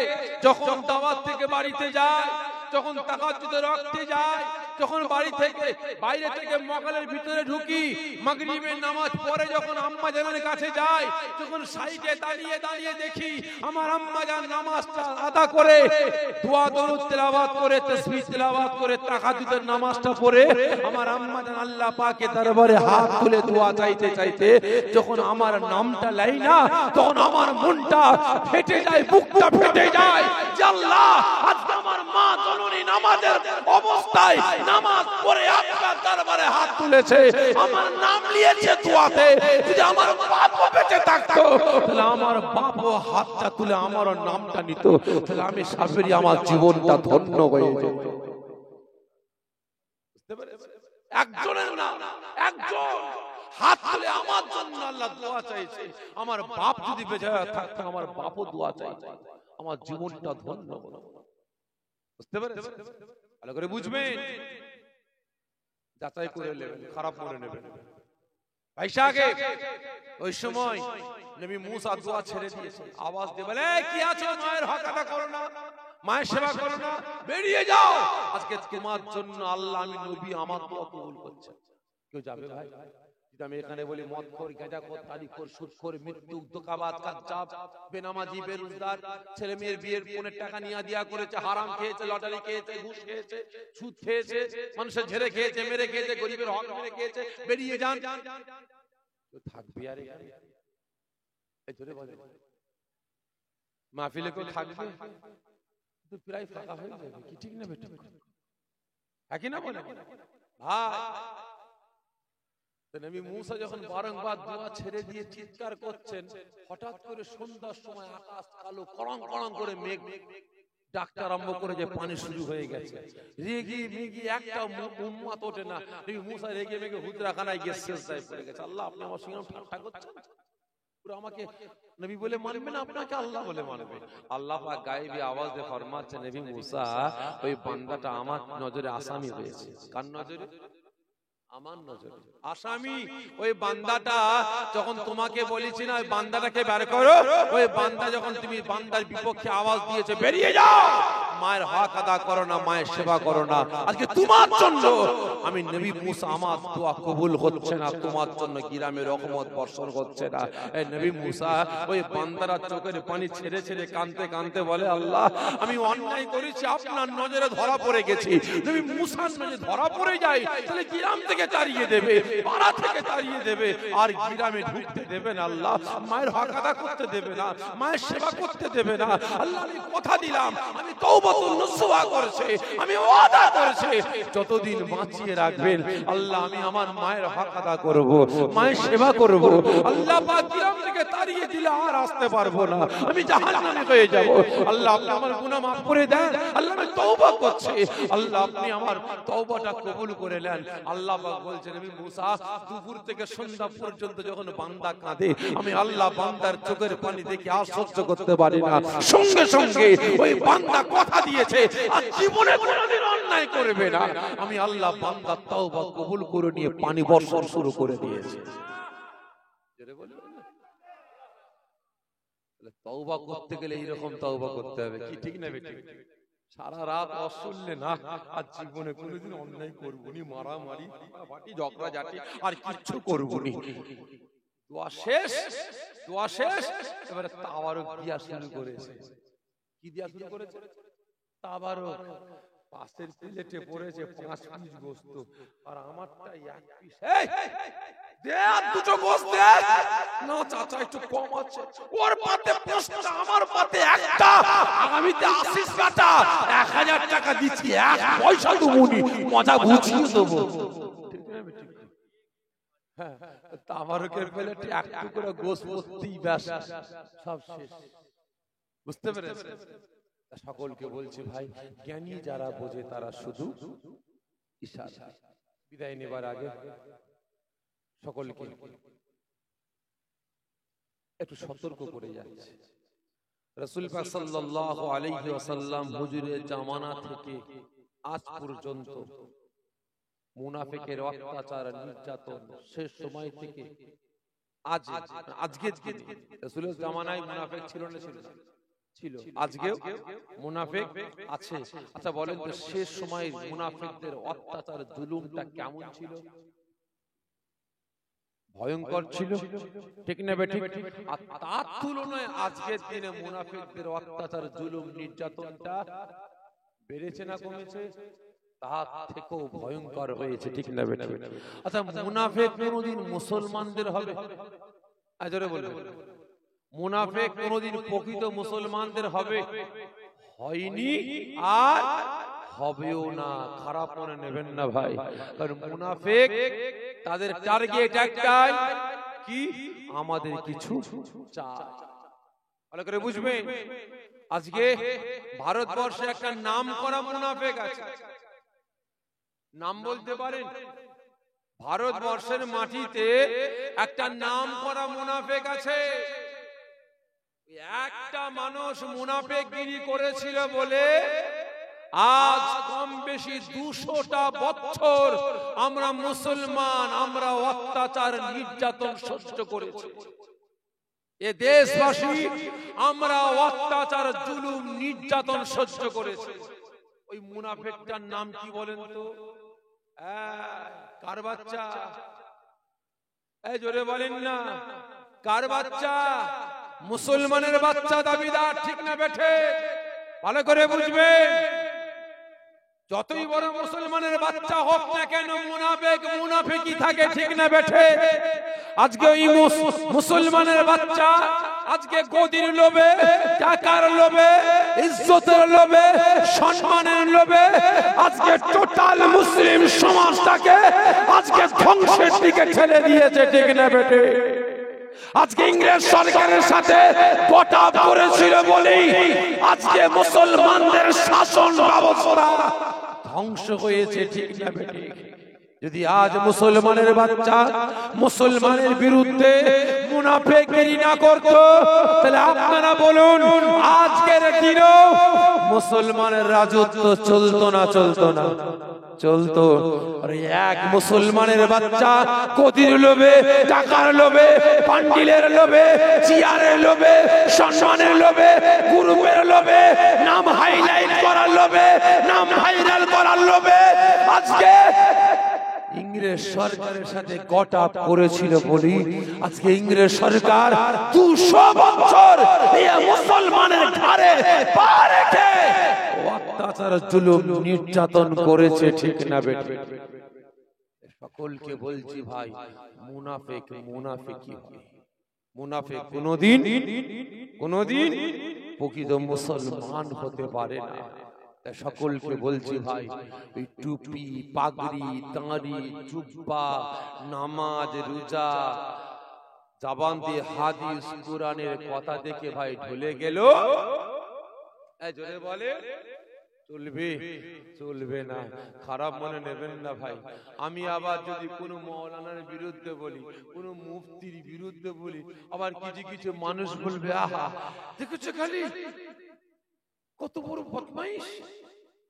যখন দাওয়াত থেকে বাড়িতে যায়, যখন তাহাজ্জুদে রাখতে যায়, যখন বাড়ি থেকে বাইরে থেকে মকালের ভিতরে ঢুকি, মাগরিবের নামাজ পড়ে যখন আম্মা জানের কাছে যাই, যখন সাইডে দাঁড়িয়ে দাঁড়িয়ে দেখি আমার আম্মা জান নামাজটা আদা করে, দোয়া দরুদ তেলাওয়াত করে, তাসবিহ তেলাওয়াত করে, তাহাজ্জুদের নামাজটা পড়ে আমার আম্মা জান আল্লাহ পাকের দরবারে হাত তুলে দোয়া চাইতে চাইতে যখন আমার নামটা লাই না, তখন আমার মনটা ফেটে যায়, বুকটা ফেটে যায় যে আল্লাহ, আজকে আমার মা জননী নামাজের অবস্থায় নামাজ পড়ে আপনার দরবারে হাত তুলেছে, আমার নাম নিয়েছে দোয়াতে। যদি আমার বাপও বেঁচে থাকতো তাহলে আমার বাপও হাতটা তুলে আমার নামটা নিত, তাহলে আমি সাবেরি আমার জীবনটা ধন্য হয়ে যেত। বুঝতে পেরেছেন? একজনের না, একজন হাত তুলে আমার জন্য আল্লাহ দোয়া চাইছে। আমার বাপ যদি বেঁচে থাকতো আমার বাপও দোয়া চাইছে, আমার জীবনটা ধন্য হলো। বুঝতে পেরেছেন? ভালো করে বুঝবেন, যাচাই করে নেবেন, খারাপ মনে নেবেন। ভাইসাগে ওই সময় নবী মুসা দোয়া ছেড়ে দিয়েছে, আওয়াজ দিয়ে বলে, কি আছো, মায়ের হক আদা করো না, মায়ের সেবা করো না, বেরিয়ে যাও, আজকে তোমার জন্য আল্লাহ আমি নবী আমার দোয়া কবুল করছে। কেউ যাবে ভাই? আমি এখানে বলি মদখোর, গাঁজাখোর, তারিখোর, সুদখোর, মৃত্যু, ধোঁকাবাজ, কাজ্জাব, বেনামাজি, বেরোজগার, ছেলে মেয়ের বিয়ের পনের টাকা নিয়ে দিয়া করেছে, হারাম খেয়েছে, লটারি খেয়েছে, ঘুষ খেয়েছে, সুদ খেয়েছে, মানুষের ঝেড়ে খেয়েছে, মেরে খেয়েছে, গরিবের হক মেরে খেয়েছে, বেরিয়ে যান। থাকবি আর জোরে বলে মাহফিলে কেউ থাকবে? প্রায় ফাঁকা হয়ে যাবে, কি ঠিক না বেঠিক? একই না বলে ভাই। নবী মুসা যখন বারংবার দোয়া ছেড়ে দিয়ে চিৎকার করছেন, হঠাৎ করে সন্ধ্যার সময় আকাশ কালো, করং করং করে মেঘ ডাকতে আরম্ভ করে, যে পানি শুরু হয়ে গেছে। রেগে মেগে একটা উম্মত ওঠে না। নবী মুসা রেগে মেগে হুজরাখানায় গিয়ে সিজদায় পড়ে গেছে। আল্লাহ, আপনি আমার সঙ্গে ঠাট্টা করছেন? পুরো আমাকে নবী বলে মানবে না, আপনাকে আল্লাহ বলে মানবে। আল্লাহ পাক গায়েবী আওয়াজ দিয়ে ফরমাচ্ছে, নবী মুসা, ওই বান্দাটা আমার নজরে আসামি হয়েছে। কার নজরে? আমার নজরে আসামি। ওই বান্দাটা যখন তোমাকে বলেছি না ওই বান্দাটাকে বের করো, ওই বান্দা যখন তুমি বান্দার বিপক্ষে আওয়াজ দিয়েছে, বেরিয়ে যাও, মায়ের হক আদা করো না, মায়ের সেবা করো না, আজকে তোমার জন্য আমি নবী মুসা আমার দোয়া কবুল হচ্ছে না, তোমার জন্য গ্রামে রহমত বর্ষণ হচ্ছে না। এই নবী মুসা ওই বান্দারা চোখের পানি ছেড়ে ছেড়ে কাঁদতে কাঁদতে বলে, আল্লাহ, আমি অন্যায় করেছি, আপনার নজরে ধরা পড়ে গেছি। নবী মুসার নজরে ধরা পড়ে যায়, তাহলে গ্রাম থেকে তাড়িয়ে দেবে, পাড়া থেকে তাড়িয়ে দেবে, আর গ্রামে ঢুকতে দেবে না। আল্লাহ, মায়ের হক আদা করতে দেবে না, মায়ের সেবা করতে দেবে না। আল্লাহ, আমি কথা দিলাম, আমি তওবাতুন নসুহা করেছি, আমি ওয়াদা করেছি, যতদিন বাঁচিয়ে রাখবেন আল্লাহ, আমি আমার মায়ের হক আদা করব, মায়ের সেবা করব। আল্লাহ পাক গ্রাম থেকে তাড়িয়ে দিলে আর আসতে পারবো না, আমি জাহান্নামে হয়ে যাব। আল্লাহ, আপনি আমার গুনাহ মাফ করে দেন। আল্লাহ, আমি তওবা করছি। আল্লাহ, আপনি আমার তওবাটা কবুল করে নেন। আল্লাহ বলছেন, নবী মুসা, দুপুর থেকে সন্ধ্যা পর্যন্ত যখন বান্দা কাঁদে, আমি আল্লাহ বান্দার চোখের পানি দেখে আর সহ্য করতে পারি না। সঙ্গে সঙ্গে ওই বান্দা কথা দিয়েছে আর জীবনে কোনোদিন অন্যায় করবে না। আমি আল্লাহ বান্দার তওবা কবুল করে নিয়ে পানি বর্ষণ শুরু করে দিয়েছি। তওবা করতে গেলে এইরকম তওবা করতে হবে, কি ঠিক না বেঠিক? সারা রাত অশুনলে না, আর জীবনে কোনোদিন অন্যায় করবনি, মারামারি ফাটাফাটি ঝগড়া ঝাঁটি আর কিচ্ছু করবনি। দোয়া শেষ, দোয়া শেষ, এবারে তাবারক দিয়া শুরু করেছে। কি দিয়া শুরু করেছে? তাবারক। পাশের প্লেটে পড়েছে 5 পিস গোস্ত আর আমারটা 1 পিস। এই দে আর দুটো গোস্ত দে। না চাচা একটু কম আছে। ওর পাতে 5টা আমার পাতে 1টা, আগামীতে 80 কাটা 1000 টাকা দিচ্ছি, 1 পয়সা দেবনি, মজা বুঝিয়ে দেবো। ঠিক না বেটি? হ্যাঁ, তামারকের প্লেটে এক টুকরা গোস্ত ভর্তি, ব্যাস সব শেষ। বুঝতে পেরেছেন? সকলকে বলছি ভাই, জ্ঞানী যারা বোঝে তারা শুধু ইশারা। বিদায় নেবার আগে সকলকে একটু সতর্ক করে যাচ্ছে। রাসূল পাক সাল্লাল্লাহু আলাইহি ওয়াসাল্লাম হুজুরের জামানা থেকে আজ পর্যন্ত মুনাফিকের অত্যাচার, নির্যাতন শেষ সময় থেকে আজকের দিনে, রাসূলের জামানায় মুনাফিক ছিল না? ছিল। আজকেও মুনাফিক আছে। আচ্ছা বলেন তো, শেষ সময়ে মুনাফিকদের অত্যাচার, জুলুমটা কেমন ছিল? ভয়ঙ্কর ছিল, ঠিক না বেটি? আর তার তুলনায় আজকের দিনে মুনাফিকদের অত্যাচার, জুলুম, নির্যাতনটা বেড়েছে না কমেছে? তার থেকেও ভয়ঙ্কর হয়েছে, ঠিক না বেটি? আচ্ছা, মুনাফিক কোনদিন মুসলমানদের হবে? আজরে বলবেন, মুনাফিক কোনদিন প্রকৃত মুসলমানদের হবে? হয়নি আর হবেও না। খারাপ মনে নেবেন না ভাই, কারণ মুনাফিক তাদের টার্গেট একটাই, কি? আমাদের কিছু চাই। ভালো করে বুঝবেন। আজকে ভারতবর্ষে একটা নাম করা মুনাফিক আছে, নাম বলতে পারেন? ভারতবর্ষের মাটিতে একটা নাম করা মুনাফিক আছে। একটা মানুষ মুনাফিকগিরি করেছিল বলে আজ কম বেশি 200টা বছর আমরা মুসলমান, আমরা অত্যাচার, নির্যাতন সহ্য করেছি। এ দেশবাসী আমরা অত্যাচার, জুলুম, নির্যাতন সহ্য করেছি। ওই মুনাফিকটার নাম কি বলেন তো? কার বাচ্চা? এই জোরে বলেন না, কার বাচ্চা? মুসলমানের বাচ্চা দাবিদার, ঠিক না বেঠে? ভালো করে বুঝবেন। যতই বড় মুসলমানের বাচ্চা হোক না কেন, মুনাফিক মুনাফিকই থাকে, ঠিক না বেঠে? আজকে ওই মুসলমানের বাচ্চা আজকে গদির লোভে, টাকার লোভে, ইজ্জতের লোভে, সম্মানের লোভে আজকে টোটাল মুসলিম সমাজটাকে আজকে ধ্বংসের দিকে ঠেলে দিয়েছে, ঠিক না বেঠে? আজকে ইংরেজ সরকারের সাথে গোটা করেছিল বলেই আজকে মুসলমানদের শাসন ব্যবস্থা ধ্বংস হয়েছে, ঠিক না বেটি? যদি আজ মুসলমানের বাচ্চা মুসলমানের বিরুদ্ধে মুনাফিকগিরি না করত, তাহলে আপনারা বলুন আজকের দিনেও মুসলমানের রাজত্ব চলতো না? চলতো না? চলতো। আর এক মুসলমানের বাচ্চা গদির লোভে, টাকার লোভে, পান্ডিলের লোভে, চেয়ারের লোভে, সম্মানের লোভে, গ্রুপের লোভে, নাম হাইলাইট করার লোভে, নাম ভাইরাল করার লোভে আজকে ইংরেজ সরকারের সাথে গোটা করেছিল বলি আজকে ইংরেজ সরকার 200 বছর এই মুসলমানের ঘাড়ে পা রেখে অত্যাচার, জুলুম, নির্যাতন করেছে, ঠিক না বেটি? সকলকে বলছি ভাই, মুনাফিক মুনাফিকই হয়। মুনাফিক কোনদিন প্রকৃত মুসলমান হতে পারে না। সকলকে বলছি ভাই, ওই টুপি, পাগড়ি, দাঁড়ি, জুব্বা, নামাজ, রোজা, জবান দিয়ে হাদিস, কোরআনের কথা দেখে ভাই ঢলে গেল, জোরে বলে চলবে? চলবে না। খারাপ মনে নেবেন না ভাই। আমি আবার যদি কোনো মাওলানার বিরুদ্ধে বলি, কোনো মুফতির বিরুদ্ধে বলি, আবার কিছু কিছু মানুষ বলবে, আহা দেখেছো খালি কত বড় বদমাইশ,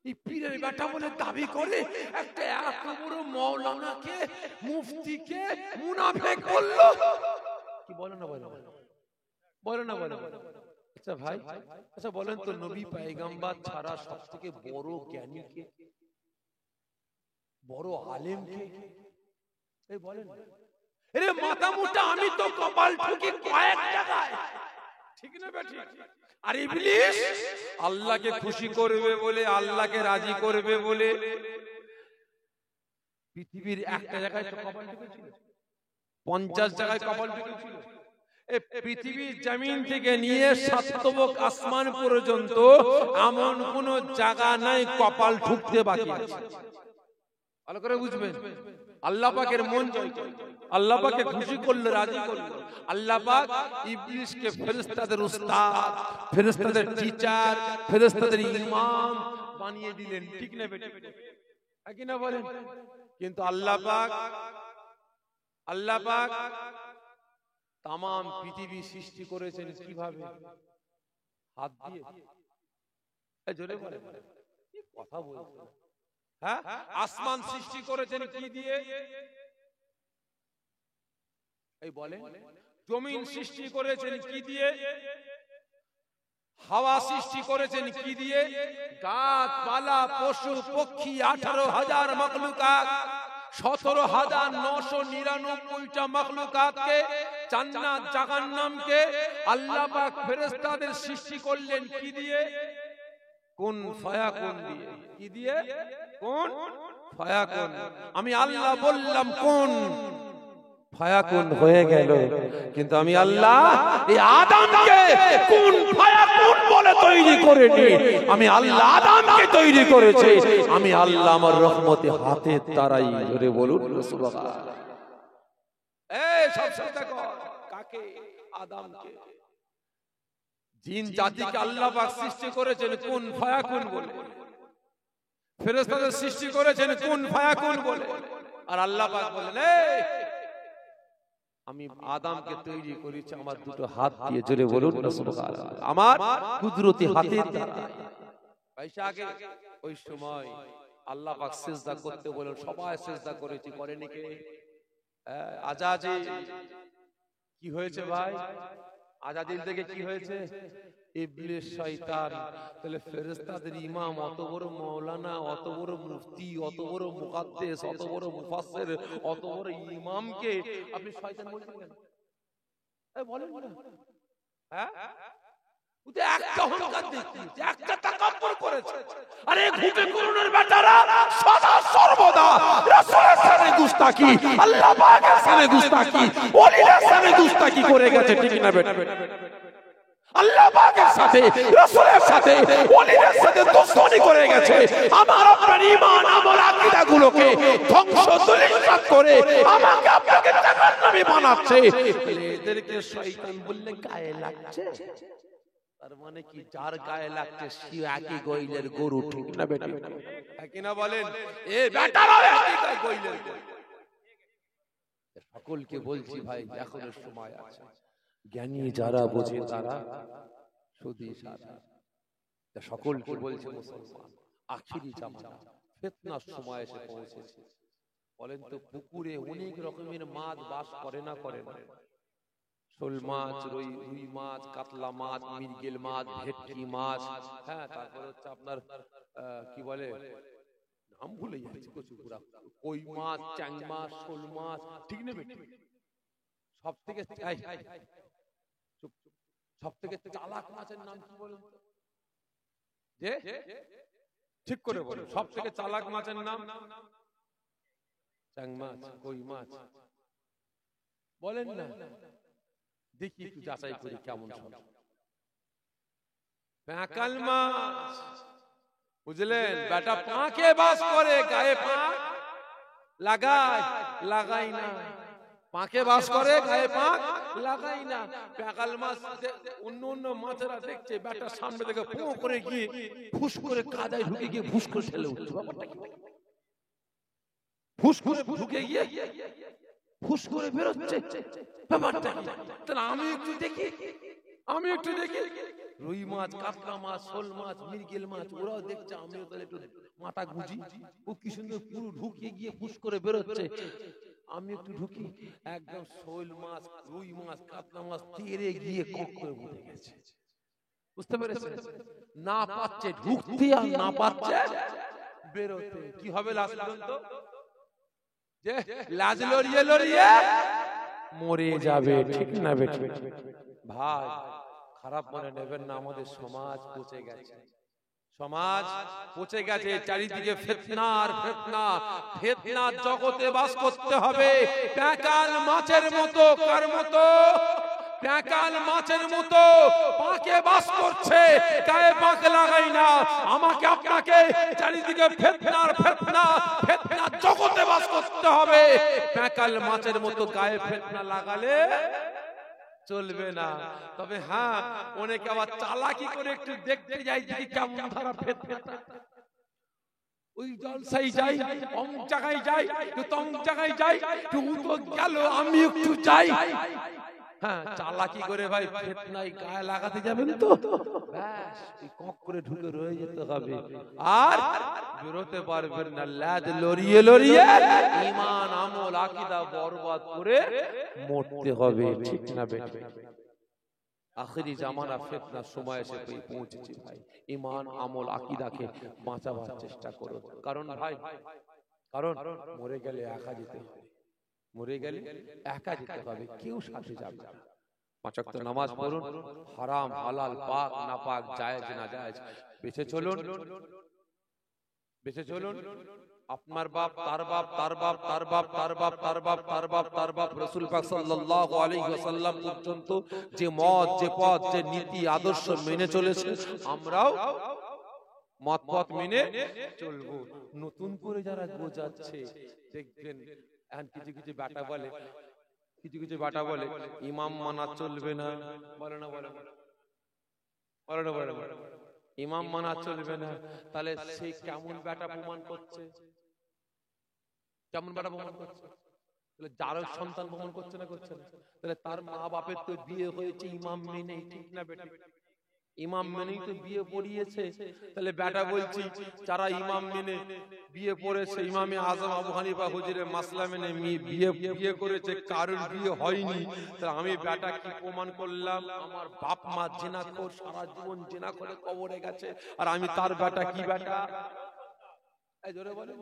এই পীরের বেটা বলে দাবি করে একটা এত বড় মাওলানাকে, মুফতিকে মুনাফিক বললো। কি বলে না? বলে না? আচ্ছা ভাই, আচ্ছা বলেন তো, নবী পয়গম্বর ছাড়া সবথেকে বড় জ্ঞানী কে, বড় আলেম কে? এই বলেন। আরে মাথা মোটা আমি তো কপাল ঠুকি কয়েক জায়গায়, ঠিক না বেটি? আর ইবলিস আল্লাহকে খুশি করবে বলে, আল্লাহকে রাজি করবে বলে পৃথিবীর একটা জায়গায় তো কপাল ঠুকেছিল, 50 জায়গায় কপাল ঠুকেছিল। এই পৃথিবীর জমিন থেকে নিয়ে সাতবক আসমান পর্যন্ত এমন কোন জায়গা নাই কপাল ঠুকতে বাকি আছে। ভালো করে বুঝবেন, আল্লাহ পাকের মন জয় করে, আল্লাহ পাককে খুশি করলে, রাজি করলে, আল্লাহ পাক ইবলিসকে ফেরেশতাদের উস্তাদ, ফেরেশতাদের টিচার, ফেরেশতাদের ইমাম বানিয়ে দিলেন। ঠিক না বেটা? কি না বলেন? কিন্তু আল্লাহ পাক তাম পৃথিবী সৃষ্টি করেছেন কিভাবে? হাত দিয়ে। জোরে বলেন, কি কথা বলছেন? হ্যাঁ, আসমান সৃষ্টি করেছেন কি দিয়ে? এই বলে। জমিন সৃষ্টি করেছেন কি দিয়ে? হাওয়া সৃষ্টি করেছেন কি দিয়ে? গাছপালা, পশু পক্ষী, 18,000 মাখলুকাত, 17,999টা মাখলুকাতকে, জান্নাত জাহান্নামকে আল্লাহ পাক ফেরেশতাদের সৃষ্টি করলেন কি দিয়ে? কুন ফায়াকুন দিয়ে। কি দিয়ে? কুন ফায়াকুন। আমি আল্লাহ বললাম কুন ফায়াকুন হয়ে গেল, কিন্তু আমি আল্লাহ এই আদমকে কুন ফায়াকুন বলে তৈরি করিনি। আমি আল্লাহ আদমকে তৈরি করেছি। আমি আল্লাহ আমার রহমতে হাতের দ্বারাই। জোরে বলুন সুবহানাল্লাহ। এই সব সাথে কর কাকে? আদমকে। জিন জাতিকে আল্লাহ পাক সৃষ্টি করেছেন কুন ফায়াকুন বলে, ফেরেশতাদের সৃষ্টি করেছেন কুন ফায়াকুন বলে। আর আল্লাহ পাক বলেন আমি আদমকে তৈরি করেছি আমার দুটো হাত দিয়ে। জোরে বলুন সুবহানাল্লাহ। আমার কুদরতি হাতের দ্বারা। পয়সা আগে ওই সময় আল্লাহ পাক সিজদা করতে বলেন, সবাই সিজদা করেছে, করেনি কে? আজাজিল। কি হয়েছে ভাই? আজাজিল থেকে কি হয়েছে? ইবলিস শয়তান। তাহলে ফেরেশতাদের ইমাম, অত বড় মাওলানা, অত বড় মুফতি, অত বড় মুকাদ্দেস, অত বড় মুফাসসির, অত বড় ইমামকে আপনি শয়তান বলছেন কেন? বলেন না। হ্যাঁ, ওতে একটা অহংকার দেখছি, একটা তাকাব্বুর করেছে। আরে ঘুটে করুণের বেটারা সদা সর্বদা রাসূলের সামনে গুস্তাখি, আল্লাহ পাকের সামনে গুস্তাখি, ওলিদের সামনে গুস্তাখি করে গেছে। ঠিক না বেটা? আল্লাহ পাকের সাথে, রাসূলের সাথে, ওলিদের সাথে দুশমনি করে গেছে। আমার আপনার ঈমান, আমল, আকীদাগুলোকে ধ্বংস দলিলাত করে আমাকে আপনাকে জাহান্নামী বানাচ্ছে। এদেরকে শয়তান বললে গায়ে লাগছে। তার মানে কি? যার গায়ে লাগছে সে একই গোইলের গরু। ঠিক না বেটা? কি না বলেন? এই বেটারাও একই গোইলের গরু। সকলকে বলছি ভাই, এখনো সময় আছে। জ্ঞানী যারা বোঝে তারা শুধু সাথে। সকলকে বলছে মুসলমান, আখিরি জামানা, ফিতনার সময় এসে পৌঁছেছে। বলেন তো, পুকুরে অনেক রকমের মাছ বাস করে না করে না? শোল মাছ, রুই মাছ, কাতলা মাছ, মৃগেল মাছ, ভেটকি মাছ, হ্যাঁ, তারপর হচ্ছে আপনার কি বলে, নাম ভুলে যাচ্ছি, কই মাছ, চ্যাং মাছ, শোল মাছ। ঠিক না বেটি? সব থেকে চালাক মাছের নাম কি বলুন? যে ঠিক করে বলুন, সব থেকে চালাক মাছের নাম? চ্যাং মাছ, কই মাছ। বলেন না, দেখি একটু যাচাই করি কেমন সব। প্যাকাল মাছ, বুঝলেন বেটা? পাঁকে বাস করে, গায়ে পাঁক লাগাই না। পাঁকে বাস করে, গায়ে পাঁক লাগাই না। প্যাকাল মাছ অন্য মাছেরা দেখছে বেটা সামনে থেকে পো করে গিয়ে ফুস করে কাদায় ঢুকে গিয়ে ফুস করে ঠেলে উঠছে। ফুস করে ঢুকে গিয়ে ফুস করে বেরোচ্ছে। ব্যাপারটা আমি একটু দেখি রুই মাছ, কাতলা মাছ, শোল মাছ, মৃগেল মাছ ওরাও দেখছে, আমিও তাহলে একটু মাথা গুঁজি। ও কি সুন্দর পুরো ঢুকিয়ে গিয়ে ফুস করে বেরোচ্ছে, আমি একটু ঢুকি। একদম শোল মাছ, রুই মাছ, কাতলা মাছ তেরে গিয়ে কক করে উঠে গেছে। বুঝতে পেরেছেন? না পাচ্ছে ঢুকতে আর না পাচ্ছে বেরোতে। কি হবে লাস্ট পর্যন্ত? যে লাজ লড়িয়ে মরে যাবে। ঠিক না বেটা? ভাই খারাপ মনে নেবেন না, আমাদের সমাজ পচে গেছে, সমাজ পচে গেছে, চারিদিকে ফিতনা আর ফিতনা। ফিতনার জগতে বাস করতে হবে প্যাকাল মাছের মতো। কার মতো? প্যাকাল মাছের মতো পাকে বাস করছে, গায়ে পাক লাগাই না। আমাকে আপনাকে চারিদিকে ফিতনার ফিতনা, ফিতনার জগতে বাস করতে হবে। প্যাকাল মাছের মতো গায়ে ফিতনা লাগালে চলবে না। তবে হ্যাঁ, অনেকে আবার চালাকি করে একটু দেখতে যাই যে কেমন ধারা ফিতনাটা, ওই জলসাই যাই, অমুক জায়গায় যাই, তমুক জায়গায় যাই, তো গেল আমি একটু যাই। হ্যাঁ, চালাকি করে ভাই ফিতনায় গায়ে লাগাতে যাবেন তো ব্যাস এই কক করে ঢুকে রয়ে যেতে হবে, আর বেরোতে পারবেন না। লাদ লড়িয়ে লড়িয়ে ঈমান আমল আকীদা বরবাদ করে মরতে হবে, ঠিক না বেটা? আখিরি জামানা ফিতনার সময় এসে পৌঁছেছে ভাই। ঈমান আমল আকীদাকে বাঁচাবার চেষ্টা করো, কারণ ভাই, কারণ মরে গেলে একা যেতে হবে, মরে গেলে একা যেতে হবে, কেউ সাথে যাবে না। 5 ওয়াক্ত নামাজ পড়ুন, হারাম হালাল পাক না পাক জায়েজ না জায়েজ বেঁচে চলুন, বেঁচে চলুন। আপনার বাপ, তার বাপ, তার বাপ, তার বাপ, তার বাপ, তার বাপ, তার বাপ, তার বাপ, রাসূল পাক সাল্লাল্লাহু আলাইহি ওয়াসাল্লাম পর্যন্ত যে মত, যে পথ, যে নীতি আদর্শ মেনে চলেছে, আমরাও মত পথ মেনে চলবো। নতুন করে যারা গোজাচ্ছে দেখবেন, এখন কিছু কিছু বাটা বলে, কিছু কিছু বাটা বলে ইমাম মানা চলবে না, বলে না, বলে না, বলে না, বলে না, ইমাম মানা চলবে না। তাহলে সে কেমন ব্যাটা প্রমাণ করছে, কেমন ব্যাটা প্রমাণ করছে? তাহলে যারও সন্তান প্রমাণ করছে না, করছে না? তাহলে তার মা বাপের তো বিয়ে হয়েছে ইমাম মেনে, ঠিক না বেটা? ইমাম মেনেই তো বিয়ে পড়িয়েছে। তাহলে বেটা বলছি যারা ইমাম মেনে বিয়ে পড়েছে, ইমামে আজম আবু হানিফা হুজুরের মাসলা মেনে বিয়ে করেছে, কারোর বিয়ে হয়নি, তাহলে আমি বেটা কি প্রমাণ করলাম? আমার বাপ মা জিনাখোর, সারা জীবন জিনা করে কবরে গেছে, আর আমি তার বেটা কি বেটা? এই জোরে বলে।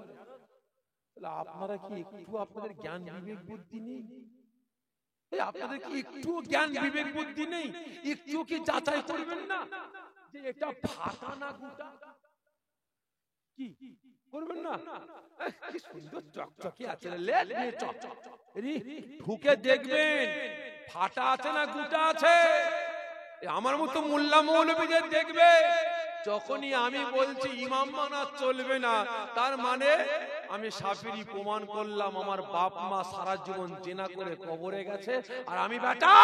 তাহলে আপনারা কি একটু আপনাদের জ্ঞান বিবেক বুদ্ধি নেই? আপনাদের কি একটু জ্ঞান বিবেক বুদ্ধি নেই? একটু কি যাচাই করবেন না যে এটা ফাটা না গোটা? কি করবেন না? কি সুন্দর চকচকে আছে, লেট নিয়ে চকচক, ঢুকে দেখবেন ফাটা আছে না গোটা আছে। আমার মতো মোল্লা মৌলবীদের দেখবে, যখনই আমি বলছি ইমাম মানা চলবে না, তার মানে আমি শাফিঈ প্রমাণ করলাম আমার বাপ মা সারা জীবন জিনা করে কবরে গেছে, আর আমি বেটা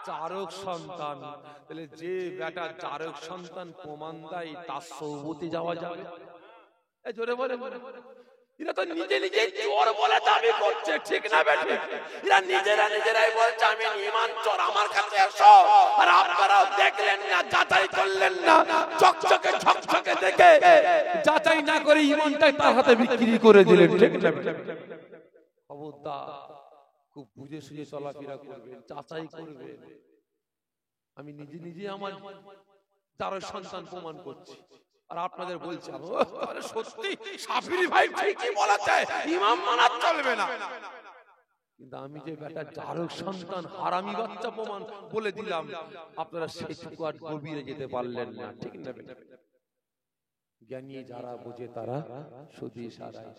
চারক সন্তান। তাহলে যে বেটা চারক সন্তান প্রমাণ দেয়, তার সৌবতে যাওয়া যাবে? এই জোরে বলে, এরা তো নিজে নিজে চোর বলে দাবি করছে, ঠিক না বেটা? এরা নিজেরাই বলছে আমি ঈমান চোর, আমার কাছে এসো। আর আপনারাও দেখলেন না, যাচাই করলেন না, চকচকে ঝকঝকে দেখে যাচাই না করে ঈমানটাই তার হাতে বিক্রি করে দিলেন, ঠিক না বেটা? খবরদার, খুব বুঝে সুঝে চলাফেরা করবেন, যাচাই করবেন। আমি নিজে নিজে আমার চারের সন্তান প্রমাণ করছি, আর আপনাদের বলছি সত্যি শাফিঈ ভাই ঠিকই বলেছে, ইমাম মানা চলবে না। কিন্তু আমি যে বেটা জারক সন্তান, হারামি বাচ্চা প্রমাণ বলে দিলাম, আপনারা সেইটুকু আর গভীরে যেতে পারলেন না, ঠিক না বেটা? জ্ঞানী যারা বোঝে তারা শুধু ইশারায়